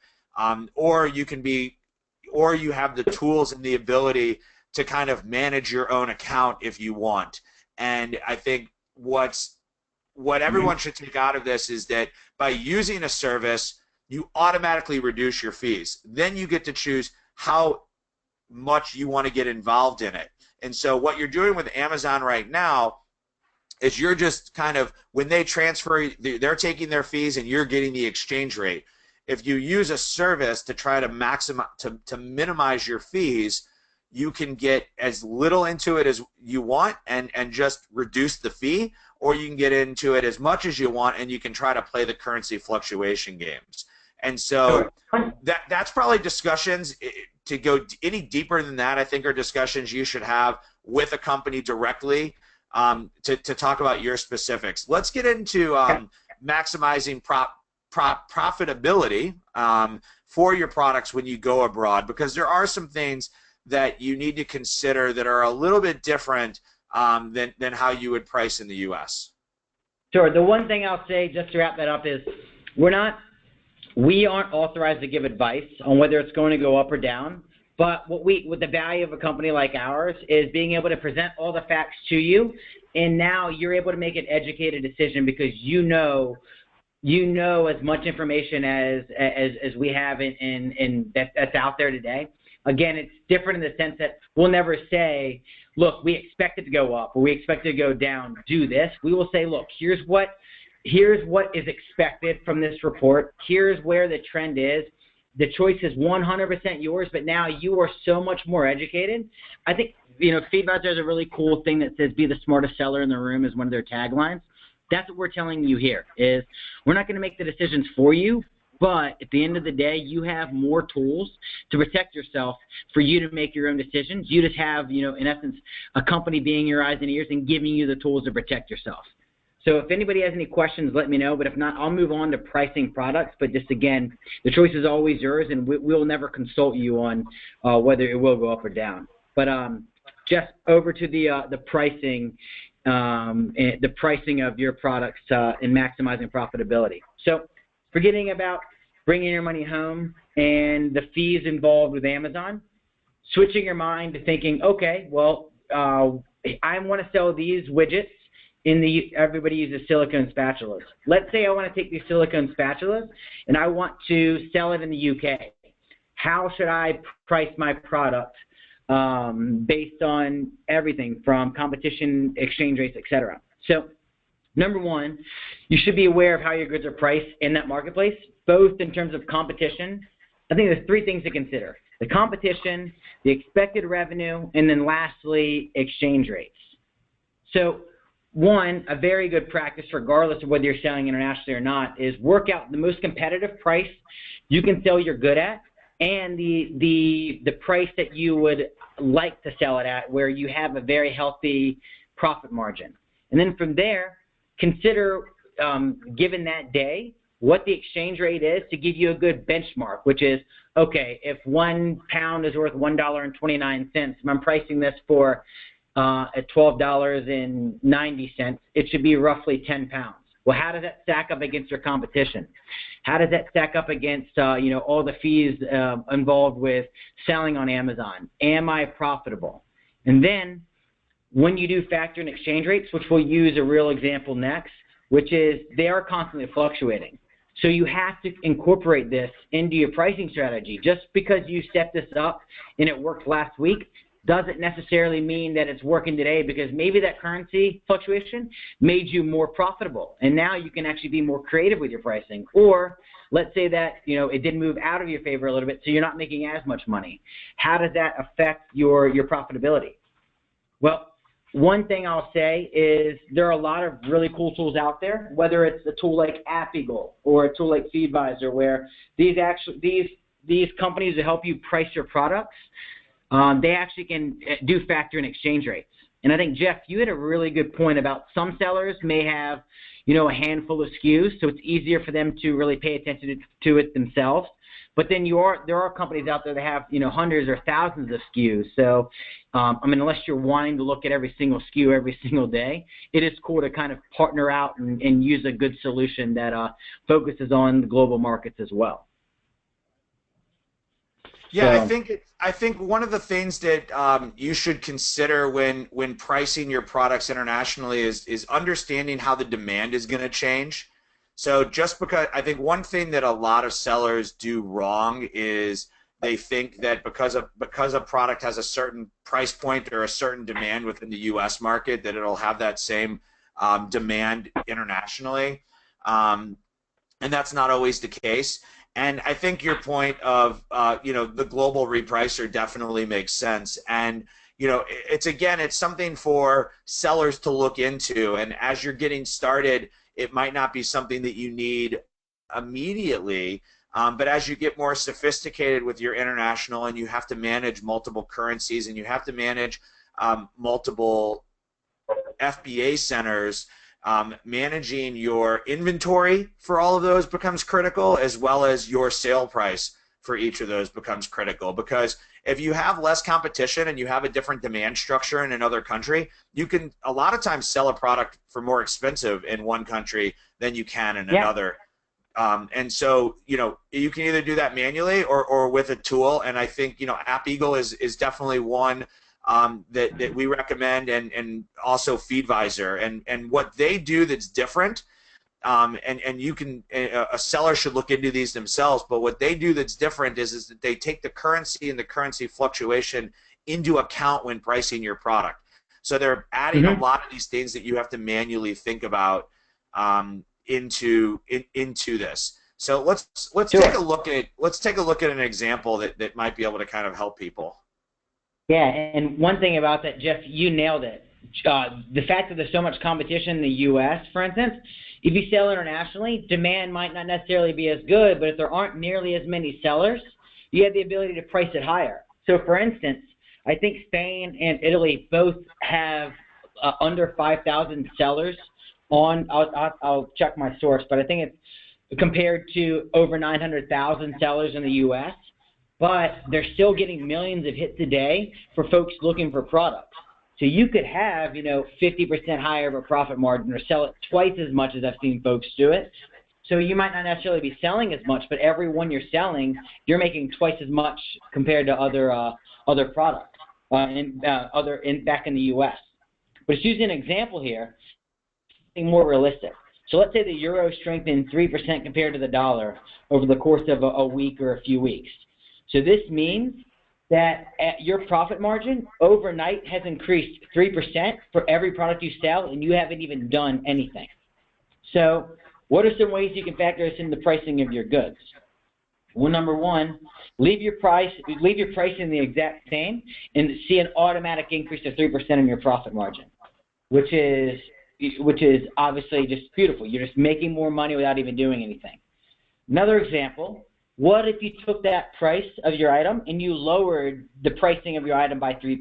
Or you have the tools and the ability to kind of manage your own account if you want. And I think what everyone should take out of this is that by using a service, you automatically reduce your fees. Then you get to choose how much you want to get involved in it. And so what you're doing with Amazon right now is you're just kind of, when they transfer, they're taking their fees and you're getting the exchange rate. If you use a service to try to maximize, to minimize your fees, you can get as little into it as you want and just reduce the fee, or you can get into it as much as you want and you can try to play the currency fluctuation games. And so that's probably discussions. To go any deeper than that, I think are discussions you should have with a company directly to talk about your specifics. Let's get into maximizing profitability for your products when you go abroad, because there are some things that you need to consider that are a little bit different than how you would price in the U.S. Sure. The one thing I'll say, just to wrap that up, is we aren't authorized to give advice on whether it's going to go up or down. But what the value of a company like ours is being able to present all the facts to you, and now you're able to make an educated decision because you know as much information as we have in that's out there today. Again, it's different in the sense that we'll never say, look, we expect it to go up or we expect it to go down, do this. We will say, look, here's what is expected from this report. Here's where the trend is. The choice is 100% yours, but now you are so much more educated. I think, Feedvoucher has a really cool thing that says, be the smartest seller in the room is one of their taglines. That's what we're telling you here is we're not going to make the decisions for you, but at the end of the day, you have more tools to protect yourself for you to make your own decisions. You just have, in essence, a company being your eyes and ears and giving you the tools to protect yourself. So if anybody has any questions, let me know. But if not, I'll move on to pricing products. But just, again, the choice is always yours, and we'll never consult you on whether it will go up or down. But Jeff, over to the pricing the pricing of your products and maximizing profitability. So forgetting about bringing your money home and the fees involved with Amazon, switching your mind to thinking, okay, well, I want to sell these widgets everybody uses silicone spatulas. Let's say I want to take these silicone spatulas and I want to sell it in the UK. How should I price my product based on everything from competition, exchange rates, etc.? So number one, you should be aware of how your goods are priced in that marketplace, both in terms of competition. I think there's three things to consider: the competition, the expected revenue, and then lastly, exchange rates. So one, a very good practice, regardless of whether you're selling internationally or not, is work out the most competitive price you can sell your good at and the price that you would like to sell it at, where you have a very healthy profit margin. And then from there, consider, given that day, what the exchange rate is to give you a good benchmark, which is, okay, if 1 pound is worth $1.29, if I'm pricing this for at $12.90, it should be roughly 10 pounds. Well, how does that stack up against your competition? How does that stack up against all the fees involved with selling on Amazon? Am I profitable? And then when you do factor in exchange rates, which we'll use a real example next, which is they are constantly fluctuating. So you have to incorporate this into your pricing strategy. Just because you set this up and it worked last week doesn't necessarily mean that it's working today, because maybe that currency fluctuation made you more profitable, and now you can actually be more creative with your pricing. Or let's say that it did move out of your favor a little bit, so you're not making as much money. How does that affect your profitability? Well, One thing I'll say is there are a lot of really cool tools out there, whether it's a tool like AppEagle or a tool like FeedVisor, where these companies that help you price your products, they actually can do factor in exchange rates. And I think, Jeff, you had a really good point about some sellers may have, a handful of SKUs, so it's easier for them to really pay attention to it themselves. But then there are companies out there that have, hundreds or thousands of SKUs. So, unless you're wanting to look at every single SKU every single day, it is cool to kind of partner out and use a good solution that focuses on the global markets as well. Yeah, so, I think one of the things that you should consider when pricing your products internationally is understanding how the demand is going to change. So just because I think one thing that a lot of sellers do wrong is they think that because a product has a certain price point or a certain demand within the U.S. market, that it'll have that same demand internationally, and that's not always the case. And I think your point of the global repricer definitely makes sense. And it's something for sellers to look into. And as you're getting started, it might not be something that you need immediately, but as you get more sophisticated with your international and you have to manage multiple currencies and you have to manage multiple FBA centers, managing your inventory for all of those becomes critical, as well as your sale price for each of those becomes critical. Because if you have less competition and you have a different demand structure in another country, you can a lot of times sell a product for more expensive in one country than you can in another. And so, you can either do that manually or with a tool. And I think, AppEagle is definitely one that we recommend, and also FeedVisor. And what they do that's different, and you can, a seller should look into these themselves, but what they do that's different is that they take the currency and the currency fluctuation into account when pricing your product. So they're adding a lot of these things that you have to manually think about into this. So let's take a look at an example that might be able to kind of help people. Yeah, and one thing about that, Jeff, you nailed it. The fact that there's so much competition in the U.S., for instance, if you sell internationally, demand might not necessarily be as good, but if there aren't nearly as many sellers, you have the ability to price it higher. So, for instance, I think Spain and Italy both have under 5,000 sellers on. I'll check my source, but I think it's compared to over 900,000 sellers in the U.S., but they're still getting millions of hits a day for folks looking for products. So you could have, 50% higher of a profit margin or sell it twice as much as I've seen folks do it. So you might not necessarily be selling as much, but every one you're selling, you're making twice as much compared to other products back in the U.S. But it's using an example here, something more realistic. So let's say the euro strengthened 3% compared to the dollar over the course of a week or a few weeks. So this means that your profit margin overnight has increased 3% for every product you sell, and you haven't even done anything. So what are some ways you can factor this in the pricing of your goods? Well, number one, leave your pricing the exact same and see an automatic increase of 3% in your profit margin, which is obviously just beautiful. You're just making more money without even doing anything. Another example, what if you took that price of your item and you lowered the pricing of your item by 3%?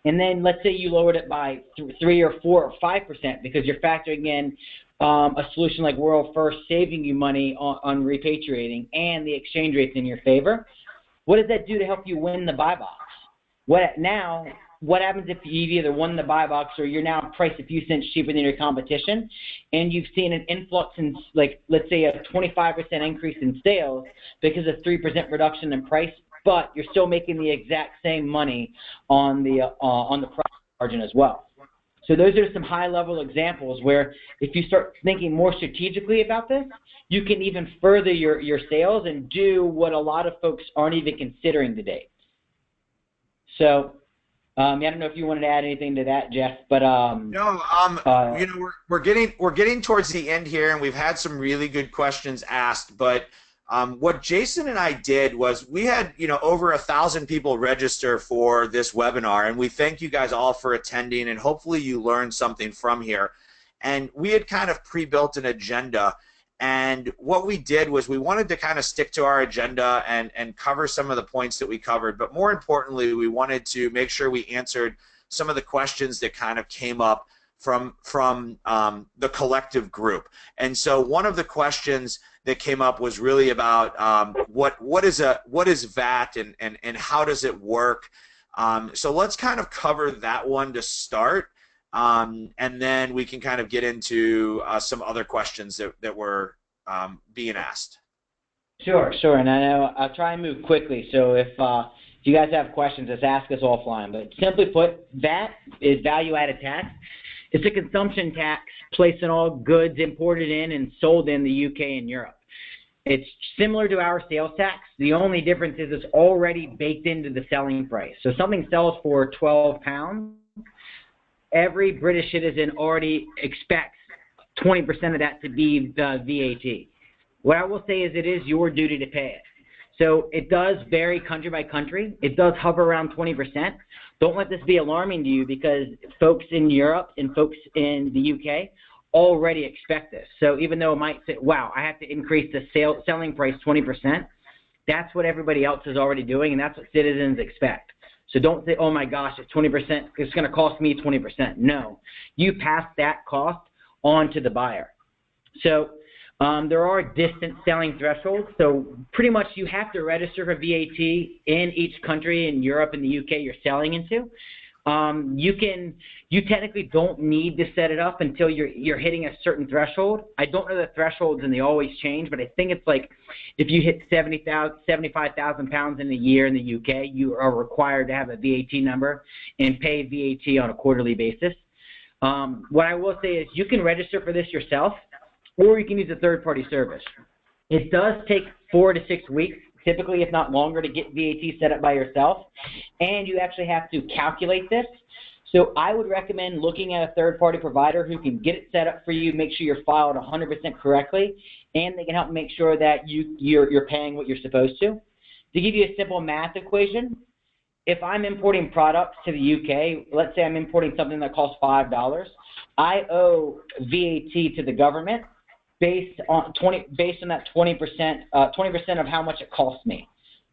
And then let's say you lowered it by 3 or 4 or 5% because you're factoring in a solution like World First saving you money on repatriating and the exchange rates in your favor. What does that do to help you win the buy box? What happens if you've either won the buy box or you're now priced a few cents cheaper than your competition, and you've seen an influx in, like, let's say a 25% increase in sales because of 3% reduction in price, but you're still making the exact same money on the profit margin as well. So those are some high-level examples where if you start thinking more strategically about this, you can even further your sales and do what a lot of folks aren't even considering today. So I don't know if you wanted to add anything to that, Jeff, but we're getting towards the end here, and we've had some really good questions asked. But What Jason and I did was we had, over 1,000 people register for this webinar, and we thank you guys all for attending, and hopefully you learned something from here. And we had kind of pre-built an agenda, and what we did was we wanted to kind of stick to our agenda and cover some of the points that we covered, but more importantly, we wanted to make sure we answered some of the questions that kind of came up from the collective group. And so one of the questions that came up was really about what is VAT and how does it work. So let's kind of cover that one to start, and then we can kind of get into some other questions that were being asked. Sure, and I know I'll try and move quickly. So if you guys have questions, just ask us offline. But simply put, VAT is value-added tax. It's a consumption tax placed on all goods imported in and sold in the UK and Europe. It's similar to our sales tax. The only difference is it's already baked into the selling price. So something sells for £12. Every British citizen already expects 20% of that to be the VAT. What I will say is it is your duty to pay it. So it does vary country by country. It does hover around 20%. Don't let this be alarming to you because folks in Europe and folks in the UK already expect this. So even though it might say, wow, I have to increase the selling price 20%, that's what everybody else is already doing, and that's what citizens expect. So don't say, oh my gosh, it's 20%, it's going to cost me 20%. No, you pass that cost on to the buyer. So there are distant selling thresholds. So pretty much you have to register for VAT in each country in Europe and the UK you're selling into. You technically don't need to set it up until you're hitting a certain threshold. I don't know the thresholds and they always change, but I think it's like if you hit 75,000 pounds in a year in the UK, you are required to have a VAT number and pay VAT on a quarterly basis. What I will say is you can register for this yourself, or you can use a third-party service. It does take 4 to 6 weeks, typically if not longer, to get VAT set up by yourself, and you actually have to calculate this. So I would recommend looking at a third-party provider who can get it set up for you, make sure you're filed 100% correctly, and they can help make sure that you're paying what you're supposed to. To give you a simple math equation, if I'm importing products to the UK, let's say I'm importing something that costs $5, I owe VAT to the government based on that 20% of how much it costs me.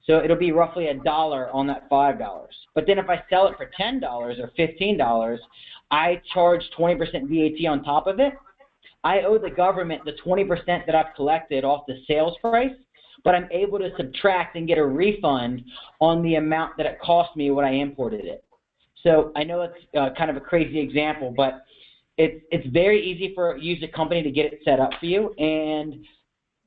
So it'll be roughly $1 on that $5. But then if I sell it for $10 or $15, I charge 20% VAT on top of it. I owe the government the 20% that I've collected off the sales price, but I'm able to subtract and get a refund on the amount that it cost me when I imported it. So I know it's kind of a crazy example, but it's very easy for use a company to get it set up for you. And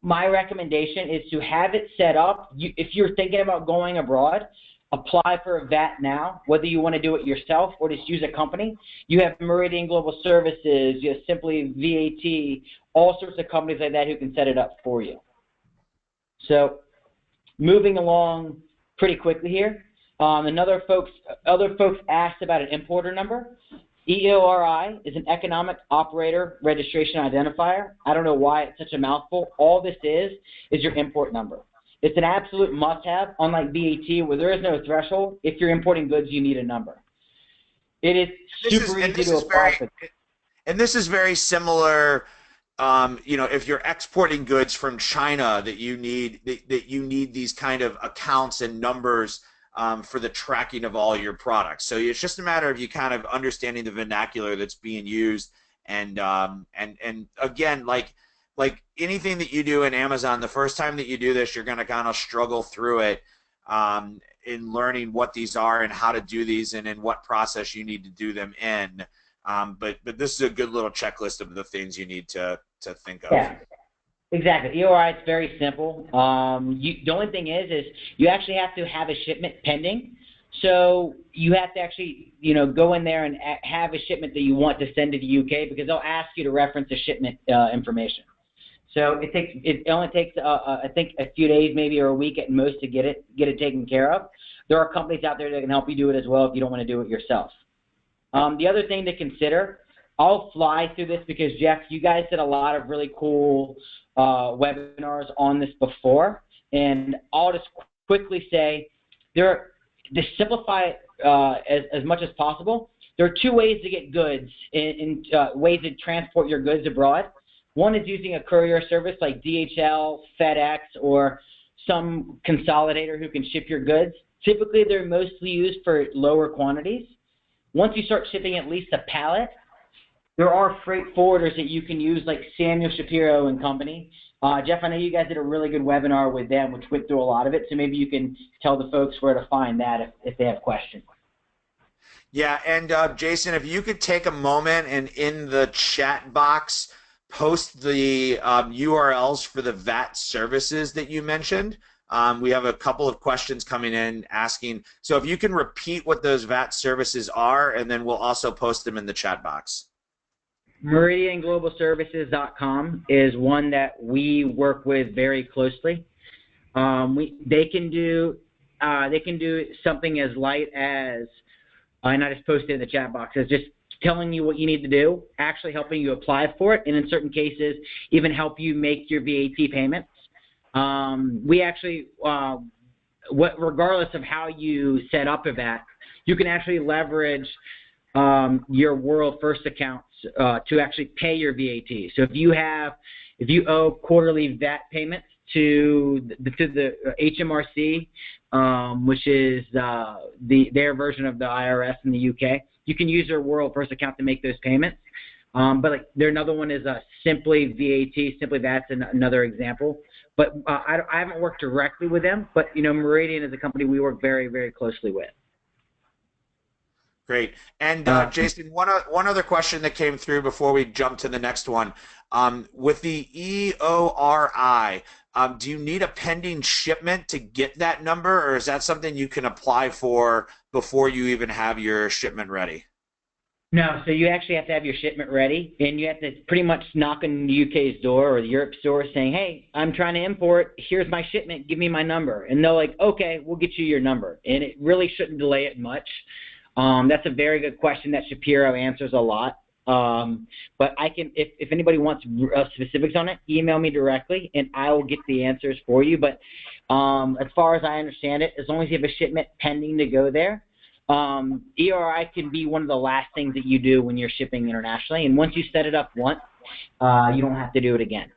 my recommendation is to have it set up. If you're thinking about going abroad, apply for a VAT now, whether you want to do it yourself or just use a company. You have Meridian Global Services, you have Simply VAT, all sorts of companies like that who can set it up for you. So moving along pretty quickly here, other folks asked about an importer number. EORI is an Economic Operator Registration Identifier. I don't know why it's such a mouthful. All this is your import number. It's an absolute must-have, unlike VAT, where there is no threshold. If you're importing goods, you need a number. It is super easy to apply for. And this is very similar. If you're exporting goods from China, that you need these kind of accounts and numbers for the tracking of all your products. So it's just a matter of you kind of understanding the vernacular that's being used, and again, like anything that you do in Amazon, the first time that you do this, you're going to kind of struggle through it in learning what these are and how to do these and in what process you need to do them in. But this is a good little checklist of the things you need to think of. Yeah. Exactly. EORI, it's very simple. The only thing is you actually have to have a shipment pending. So you have to actually, go in there and have a shipment that you want to send to the UK, because they'll ask you to reference the shipment information. So it only takes I think a few days, maybe, or a week at most to get it taken care of. There are companies out there that can help you do it as well if you don't want to do it yourself. The other thing to consider I'll fly through this because, Jeff, you guys did a lot of really cool webinars on this before, and I'll just quickly say to simplify it as much as possible, there are two ways to get goods, ways to transport your goods abroad. One is using a courier service like DHL, FedEx, or some consolidator who can ship your goods. Typically, they're mostly used for lower quantities. Once you start shipping at least a pallet, there are freight forwarders that you can use like Samuel Shapiro and Company. Jeff, I know you guys did a really good webinar with them, which went through a lot of it, so maybe you can tell the folks where to find that if they have questions. Yeah, and Jason, if you could take a moment and in the chat box post the URLs for the VAT services that you mentioned. We have a couple of questions coming in asking, so if you can repeat what those VAT services are, and then we'll also post them in the chat box. MeridianGlobalServices.com is one that we work with very closely. They can do something as light as, and I just posted in the chat box, as just telling you what you need to do, actually helping you apply for it, and in certain cases, even help you make your VAT payments. We actually, regardless of how you set up a VAT, you can actually leverage your World First accounts to actually pay your VAT. So if you owe quarterly VAT payments to the HMRC, which is their version of the IRS in the UK, you can use your World First account to make those payments. But like another one is Simply VAT. Simply that's another example. But I haven't worked directly with them. But Meridian is a company we work very, very closely with. Great. And Jason, one other question that came through before we jump to the next one. With the EORI, do you need a pending shipment to get that number, or is that something you can apply for before you even have your shipment ready? No, so you actually have to have your shipment ready, and you have to pretty much knock on the UK's door or the Europe's door saying, hey, I'm trying to import, here's my shipment, give me my number. And they're like, okay, we'll get you your number. And it really shouldn't delay it much. That's a very good question that Shapiro answers a lot. But I can, if anybody wants specifics on it, email me directly, and I will get the answers for you. But as far as I understand it, as long as you have a shipment pending to go there, EORI can be one of the last things that you do when you're shipping internationally. And once you set it up once, you don't have to do it again.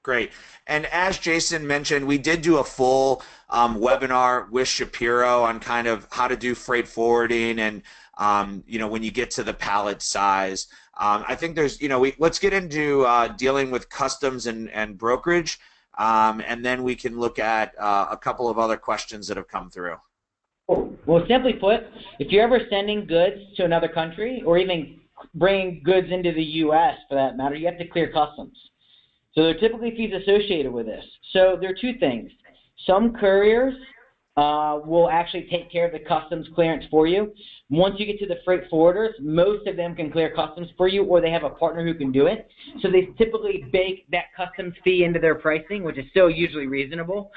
Great. And as Jason mentioned, we did do a full webinar with Shapiro on kind of how to do freight forwarding and, when you get to the pallet size. I think there's, let's get into dealing with customs and brokerage, and then we can look at a couple of other questions that have come through. Well, simply put, if you're ever sending goods to another country or even bringing goods into the U.S. for that matter, you have to clear customs. So there are typically fees associated with this. So there are two things. Some couriers will actually take care of the customs clearance for you. Once you get to the freight forwarders, most of them can clear customs for you, or they have a partner who can do it. So they typically bake that customs fee into their pricing, which is still usually reasonable.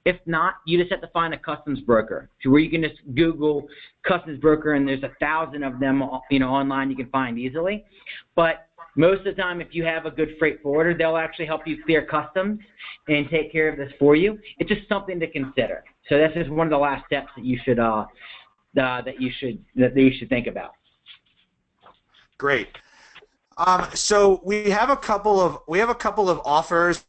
If not, you just have to find a customs broker, where you can just Google customs broker, and there's 1,000 of them, online you can find easily. But most of the time, if you have a good freight forwarder, they'll actually help you clear customs and take care of this for you. It's just something to consider. So that's just one of the last steps that you should think about. Great. So we have a couple of offers.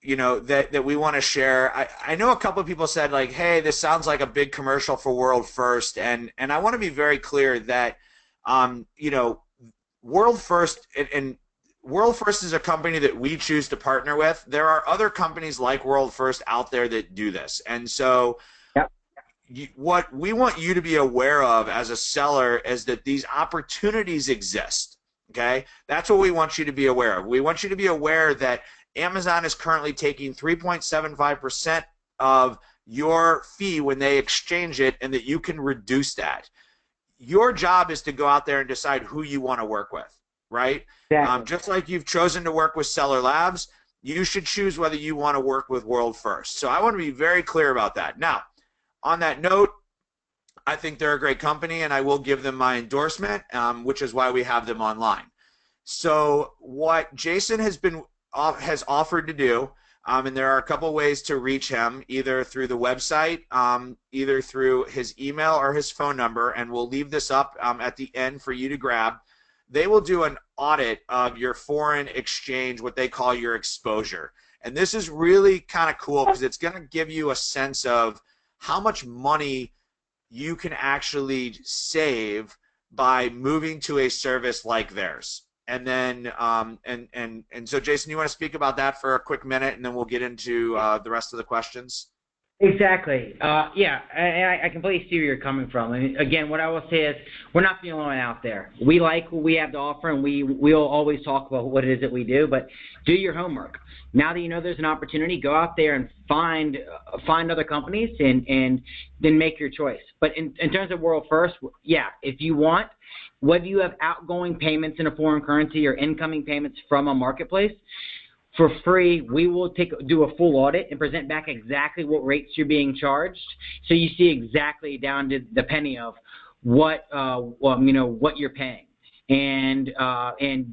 That we want to share. I know a couple of people said, like, hey, this sounds like a big commercial for World First, and I want to be very clear that World First and World First is a company that we choose to partner with. There are other companies like World First out there that do this, and so what we want you to be aware of as a seller is that these opportunities exist. Okay, that's what we want you to be aware of. We want you to be aware that Amazon is currently taking 3.75% of your fee when they exchange it, and that you can reduce that. Your job is to go out there and decide who you want to work with, right? Exactly. Just like you've chosen to work with Seller Labs, you should choose whether you want to work with World First. So I want to be very clear about that. Now, on that note, I think they're a great company, and I will give them my endorsement, which is why we have them online. So what Jason has offered to do, and there are a couple ways to reach him, either through the website, either through his email or his phone number, and we'll leave this up at the end for you to grab. They will do an audit of your foreign exchange, what they call your exposure. And this is really kind of cool because it's going to give you a sense of how much money you can actually save by moving to a service like theirs. And then, and so, Jason, you want to speak about that for a quick minute, and then we'll get into the rest of the questions? Exactly. Yeah, I completely see where you're coming from. And again, what I will say is we're not the only one out there. We like what we have to offer, and we'll always talk about what it is that we do, but do your homework. Now that you know there's an opportunity, go out there and find other companies and then make your choice. But in terms of World First, yeah, if you want, whether you have outgoing payments in a foreign currency or incoming payments from a marketplace, for free, we will do a full audit and present back exactly what rates you're being charged, so you see exactly down to the penny of what what you're paying, and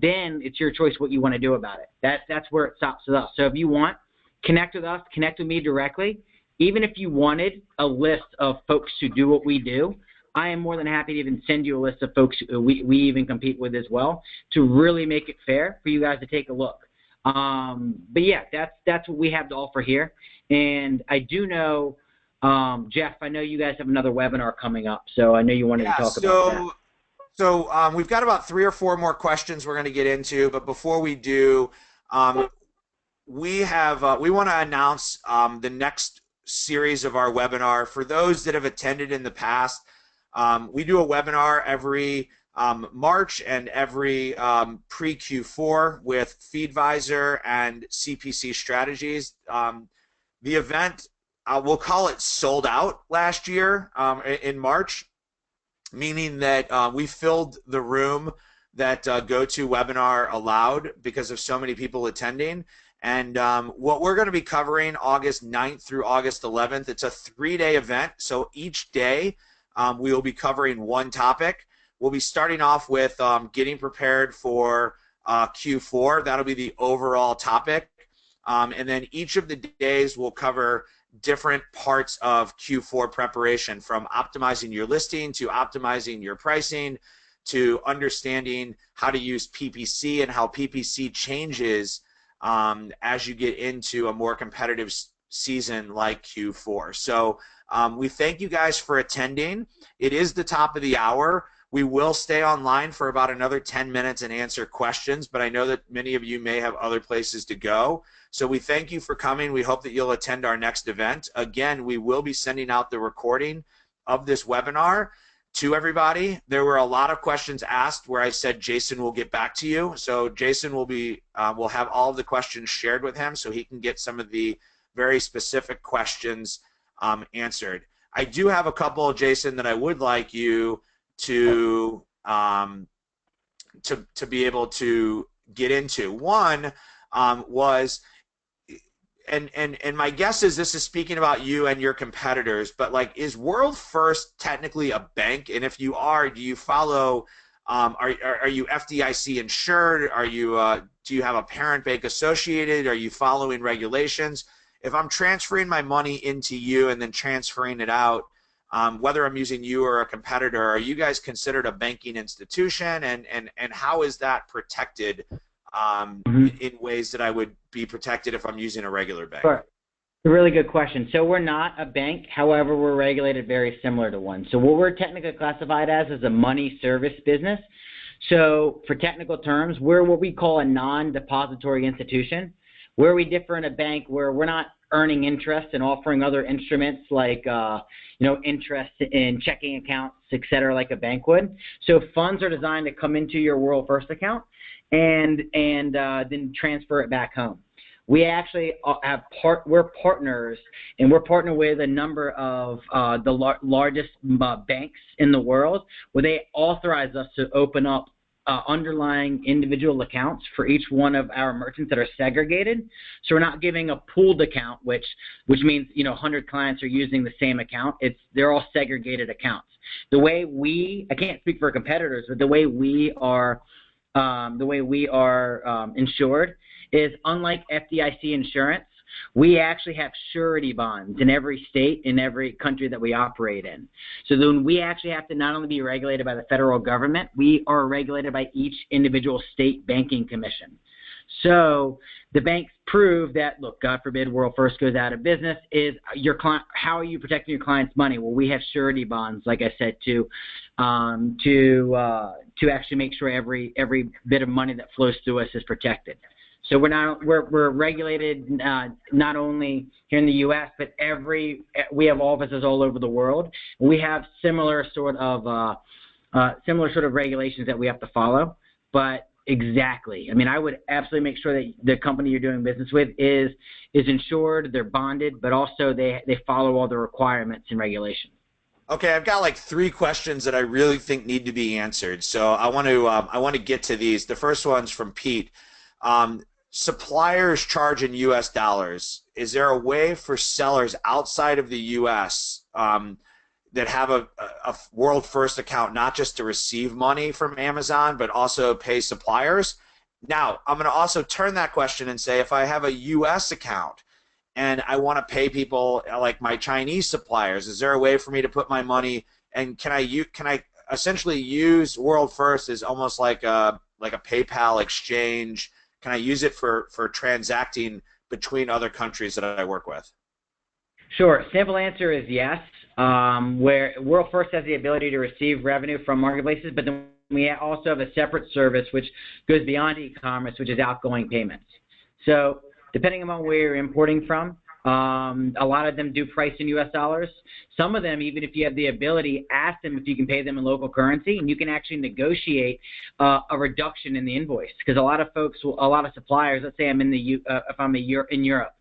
then it's your choice what you want to do about it. That's where it stops with us. So if you want, connect with us, connect with me directly. Even if you wanted a list of folks who do what we do, I am more than happy to even send you a list of folks we even compete with as well, to really make it fair for you guys to take a look. But yeah, that's what we have to offer here. And I do know, Jeff, I know you guys have another webinar coming up, so I know you wanted to talk about that. So we've got about 3 or 4 more questions we're going to get into, but before we do, we want to announce the next series of our webinar. For those that have attended in the past, we do a webinar every March and every pre-Q4 with FeedVisor and CPC Strategies. The event, we'll call it sold out last year in March, meaning that we filled the room that GoToWebinar allowed because of so many people attending. And what we're going to be covering August 9th through August 11th, it's a 3-day event. So each day we will be covering one topic. We'll be starting off with getting prepared for Q4. That'll be the overall topic. And then each of the days will cover different parts of Q4 preparation, from optimizing your listing to optimizing your pricing to understanding how to use PPC and how PPC changes as you get into a more competitive season like Q4. So we thank you guys for attending. It is the top of the hour. We will stay online for about another 10 minutes and answer questions, but I know that many of you may have other places to go. So we thank you for coming. We hope that you'll attend our next event. Again, we will be sending out the recording of this webinar to everybody. There were a lot of questions asked where I said Jason will get back to you. So Jason will have all of the questions shared with him so he can get some of the very specific questions answered. I do have a couple, Jason, that I would like you to be able to get into. One was, and my guess is this is speaking about you and your competitors, but like, is World First technically a bank? And if you are, do you follow? Are you FDIC insured? Are you do you have a parent bank associated? Are you following regulations? If I'm transferring my money into you and then transferring it out, whether I'm using you or a competitor, are you guys considered a banking institution, and how is that protected in ways that I would be protected if I'm using a regular bank? Sure. A really good question. So we're not a bank, however, we're regulated very similar to one. So what we're technically classified as is a money service business. So for technical terms, we're what we call a non-depository institution. Where we differ in a bank, where we're not earning interest and offering other instruments like interest in checking accounts, et cetera, like a bank would. So funds are designed to come into your World First account and then transfer it back home. We actually we're partners, and we're partnered with a number of the largest banks in the world, where they authorize us to open up underlying individual accounts for each one of our merchants that are segregated. So we're not giving a pooled account, which means 100 clients are using the same account. They're all segregated accounts. The way I can't speak for competitors, but the way we are insured is unlike FDIC insurance. We actually have surety bonds in every state, in every country that we operate in. So then we actually have to not only be regulated by the federal government, we are regulated by each individual state banking commission. So the banks prove that, look, God forbid World First goes out of business, is your client, how are you protecting your client's money? Well, we have surety bonds, like I said, to actually make sure every bit of money that flows through us is protected. So we're regulated not only here in the U.S., but we have offices all over the world. We have similar sort of regulations that we have to follow. But exactly, I mean, I would absolutely make sure that the company you're doing business with is insured, they're bonded, but also they follow all the requirements and regulations. Okay, I've got like 3 questions that I really think need to be answered. So I want to get to these. The first one's from Pete. Suppliers charge in U.S. dollars. Is there a way for sellers outside of the U.S. That have a World First account not just to receive money from Amazon, but also pay suppliers? Now, I'm going to also turn that question and say, if I have a U.S. account and I want to pay people like my Chinese suppliers, is there a way for me to put my money, and can I essentially use World First as almost like a PayPal exchange? Can I use it for transacting between other countries that I work with? Sure. Simple answer is yes. Where World First has the ability to receive revenue from marketplaces, but then we also have a separate service which goes beyond e-commerce, which is outgoing payments. So depending on where you're importing from, a lot of them do price in U.S. dollars. Some of them, even if you have the ability, ask them if you can pay them in local currency, and you can actually negotiate a reduction in the invoice. Because a lot of suppliers, let's say I'm in in Europe,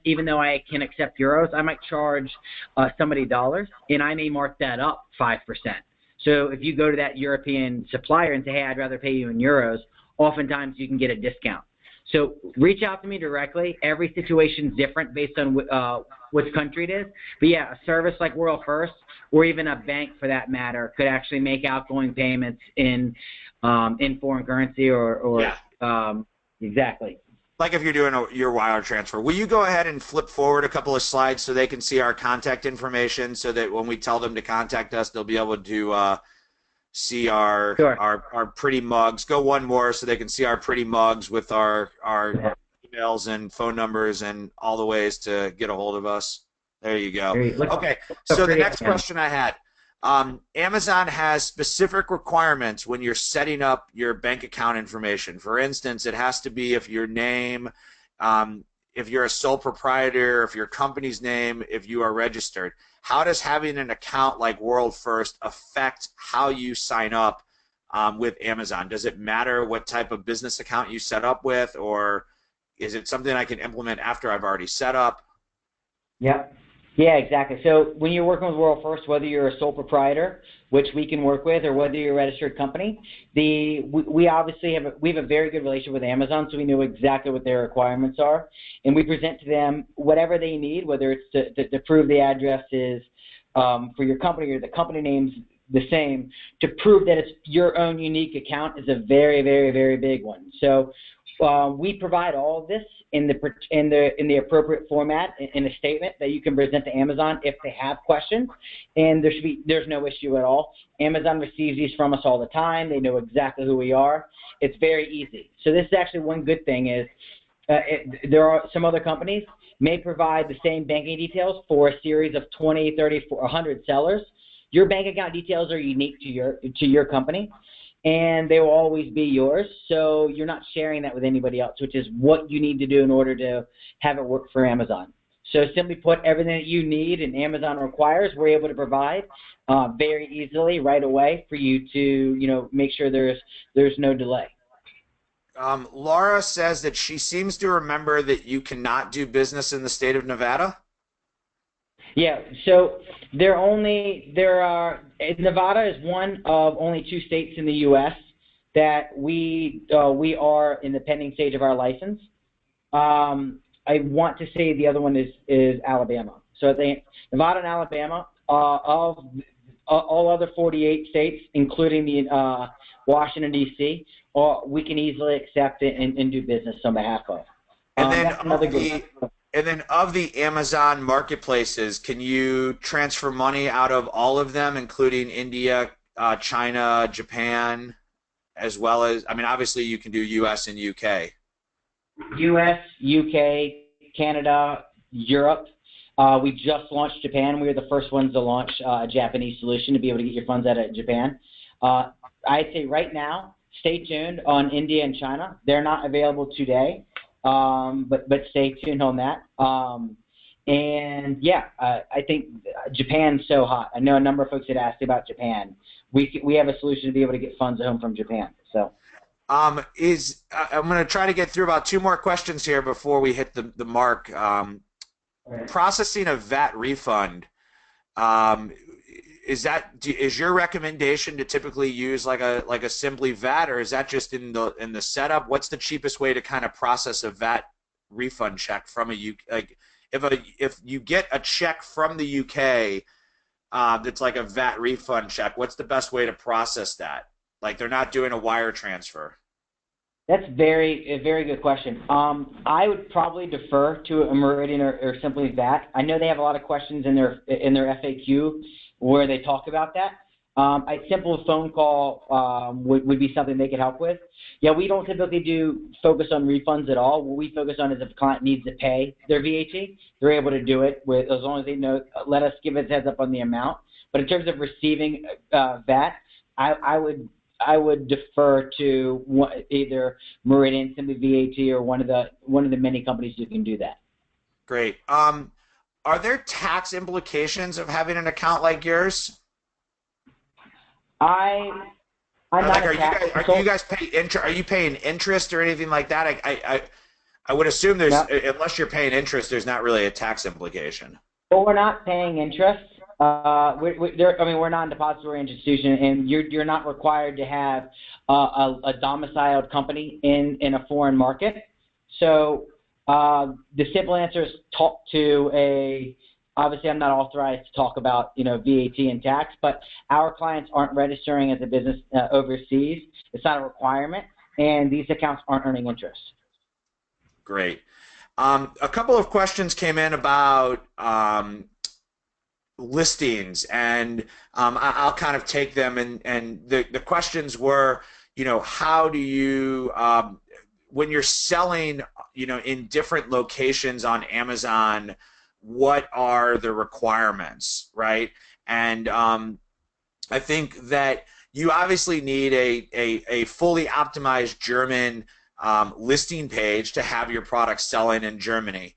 even though I can accept euros, I might charge somebody dollars, and I may mark that up 5%. So if you go to that European supplier and say, hey, I'd rather pay you in euros, oftentimes you can get a discount. So reach out to me directly. Every situation is different based on which country it is. But yeah, a service like World First, or even a bank for that matter, could actually make outgoing payments in foreign currency or yeah. Exactly. Like if you're doing your wire transfer. Will you go ahead and flip forward a couple of slides so they can see our contact information, so that when we tell them to contact us, they'll be able to see our pretty mugs. Go one more so they can see our pretty mugs with our emails and phone numbers and all the ways to get a hold of us. There you go. Okay, so the next question I had, Amazon has specific requirements when you're setting up your bank account information. For instance, it has to be if your name, if you're a sole proprietor, if your company's name, if you are registered. How does having an account like World First affect how you sign up with Amazon? Does it matter what type of business account you set up with, or is it something I can implement after I've already set up? Yeah, exactly. So when you're working with World First, whether you're a sole proprietor, which we can work with, or whether you're a registered company, we obviously have a very good relationship with Amazon, so we know exactly what their requirements are, and we present to them whatever they need, whether it's to prove the address is for your company or the company name's the same, to prove that it's your own unique account is a very, very, very big one. So we provide all of this in the appropriate format in a statement that you can present to Amazon if they have questions, and there's no issue at all. Amazon receives these from us all the time. They know exactly who we are. It's very easy. So this is actually one good thing is there are some other companies may provide the same banking details for a series of 20, 30, 100 sellers. Your bank account details are unique to your company, and they will always be yours, so you're not sharing that with anybody else, which is what you need to do in order to have it work for Amazon. So simply put, everything that you need and Amazon requires, we're able to provide very easily right away for you to make sure there's no delay. Laura says that she seems to remember that you cannot do business in the state of Nevada. Yeah, so Nevada is one of only 2 states in the U.S. that we are in the pending stage of our license. I want to say the other one is Alabama. So Nevada and Alabama, of all other 48 states, including the Washington, D.C., we can easily accept it and do business on behalf of. And then That's another good. and then of the Amazon marketplaces, can you transfer money out of all of them, including India, China, Japan, as well as, I mean, obviously you can do U.S. and U.K. U.S., U.K., Canada, Europe. We just launched Japan. We were the first ones to launch a Japanese solution to be able to get your funds out of Japan. I'd say right now, stay tuned on India and China. They're not available today, but stay tuned on that. And yeah, I think Japan's so hot. I know a number of folks had asked about Japan. We have a solution to be able to get funds home from Japan. So. I'm going to try to get through about 2 more questions here before we hit the mark. Processing a VAT refund, is your recommendation to typically use like a Simply VAT, or is that just in the setup? What's the cheapest way to kind of process a VAT refund check from if you get a check from the UK that's like a VAT refund check, what's the best way to process that? Like they're not doing a wire transfer. That's a very good question. I would probably defer to a Meridian or Simply VAT. I know they have a lot of questions in their FAQ where they talk about that. A simple phone call would be something they could help with. Yeah, we don't typically focus on refunds at all. What we focus on is if a client needs to pay their VAT, they're able to do it as long as they know. Let us give us a heads up on the amount. But in terms of receiving VAT, I would defer to either Meridian, Simply VAT, or one of the many companies who can do that. Great. Are there tax implications of having an account like yours? I'm not a tax consultant. Are you guys are you paying interest or anything like that? I would assume unless you're paying interest, there's not really a tax implication. Well, we're not paying interest. We're not a depository institution, and you're not required to have a domiciled company in a foreign market. So the simple answer is talk to obviously I'm not authorized to talk about VAT and tax, but our clients aren't registering as a business overseas. It's not a requirement, and these accounts aren't earning interest. Great. A couple of questions came in about listings, and I'll kind of take them, and the questions were, how do you when you're selling in different locations on Amazon, what are the requirements, right? And I think that you obviously need a fully optimized German listing page to have your product selling in Germany.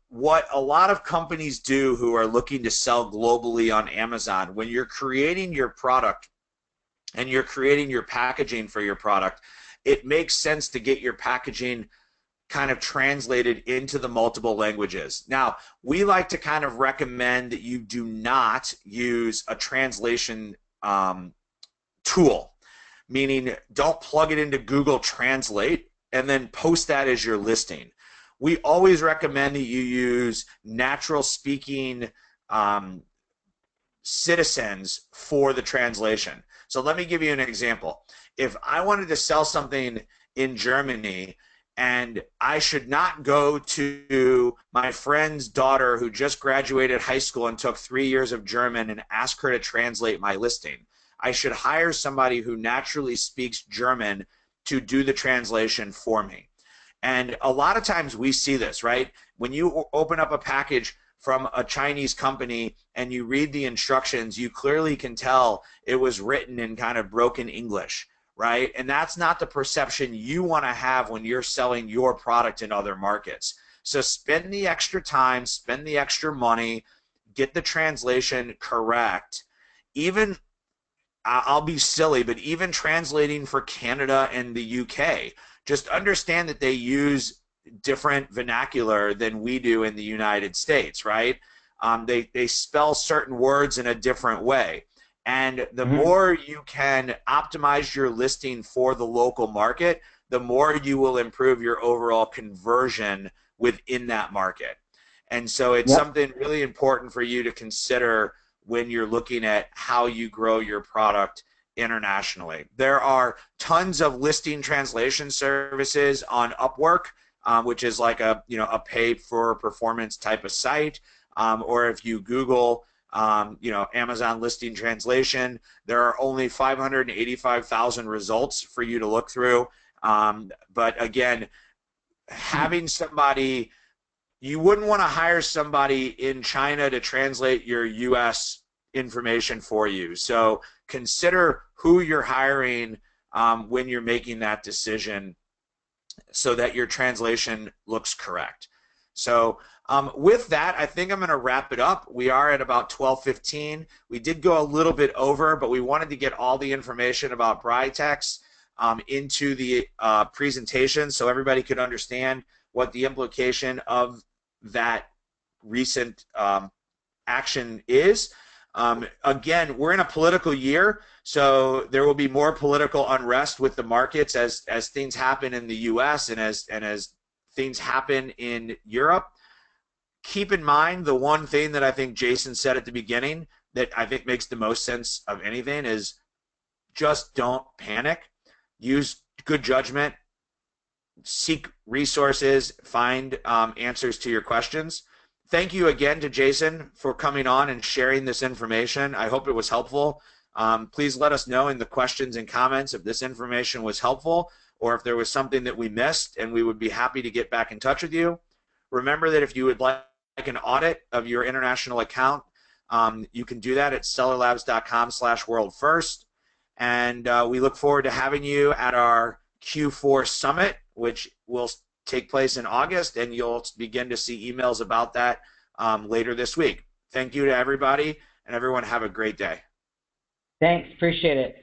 What a lot of companies do who are looking to sell globally on Amazon, when you're creating your product and you're creating your packaging for your product, it makes sense to get your packaging kind of translated into the multiple languages. Now, we like to kind of recommend that you do not use a translation tool, meaning don't plug it into Google Translate and then post that as your listing. We always recommend that you use natural speaking citizens for the translation. So let me give you an example. If I wanted to sell something in Germany, and I should not go to my friend's daughter who just graduated high school and took 3 years of German and ask her to translate my listing. I should hire somebody who naturally speaks German to do the translation for me. And a lot of times we see this, right? When you open up a package from a Chinese company and you read the instructions, you clearly can tell it was written in kind of broken English, right? And that's not the perception you want to have when you're selling your product in other markets. So spend the extra time, spend the extra money, get the translation correct. Even, I'll be silly, but even translating for Canada and the UK, just understand that they use different vernacular than we do in the United States, right? They spell certain words in a different way. And the Mm-hmm. more you can optimize your listing for the local market, the more you will improve your overall conversion within that market. And so it's Yep. something really important for you to consider when you're looking at how you grow your product internationally. There are tons of listing translation services on Upwork, which is like a pay for performance type of site. Or if you Google Amazon listing translation, there are only 585,000 results for you to look through. But again, having somebody, you wouldn't want to hire somebody in China to translate your US information for you. So consider who you're hiring when you're making that decision so that your translation looks correct. So with that, I think I'm going to wrap it up. We are at about 12:15. We did go a little bit over, but we wanted to get all the information about Britex into the presentation so everybody could understand what the implication of that recent action is. Again, we're in a political year, so there will be more political unrest with the markets as things happen in the U.S. and as things happen in Europe. Keep in mind the one thing that I think Jason said at the beginning that I think makes the most sense of anything is just don't panic. Use good judgment. Seek resources. Find answers to your questions. Thank you again to Jason for coming on and sharing this information. I hope it was helpful. Please let us know in the questions and comments if this information was helpful or if there was something that we missed, and we would be happy to get back in touch with you. Remember that if you would like an audit of your international account, you can do that at sellerlabs.com/worldfirst. And we look forward to having you at our Q4 summit, which will take place in August, and you'll begin to see emails about that later this week. Thank you to everybody, and everyone have a great day. Thanks. Appreciate it.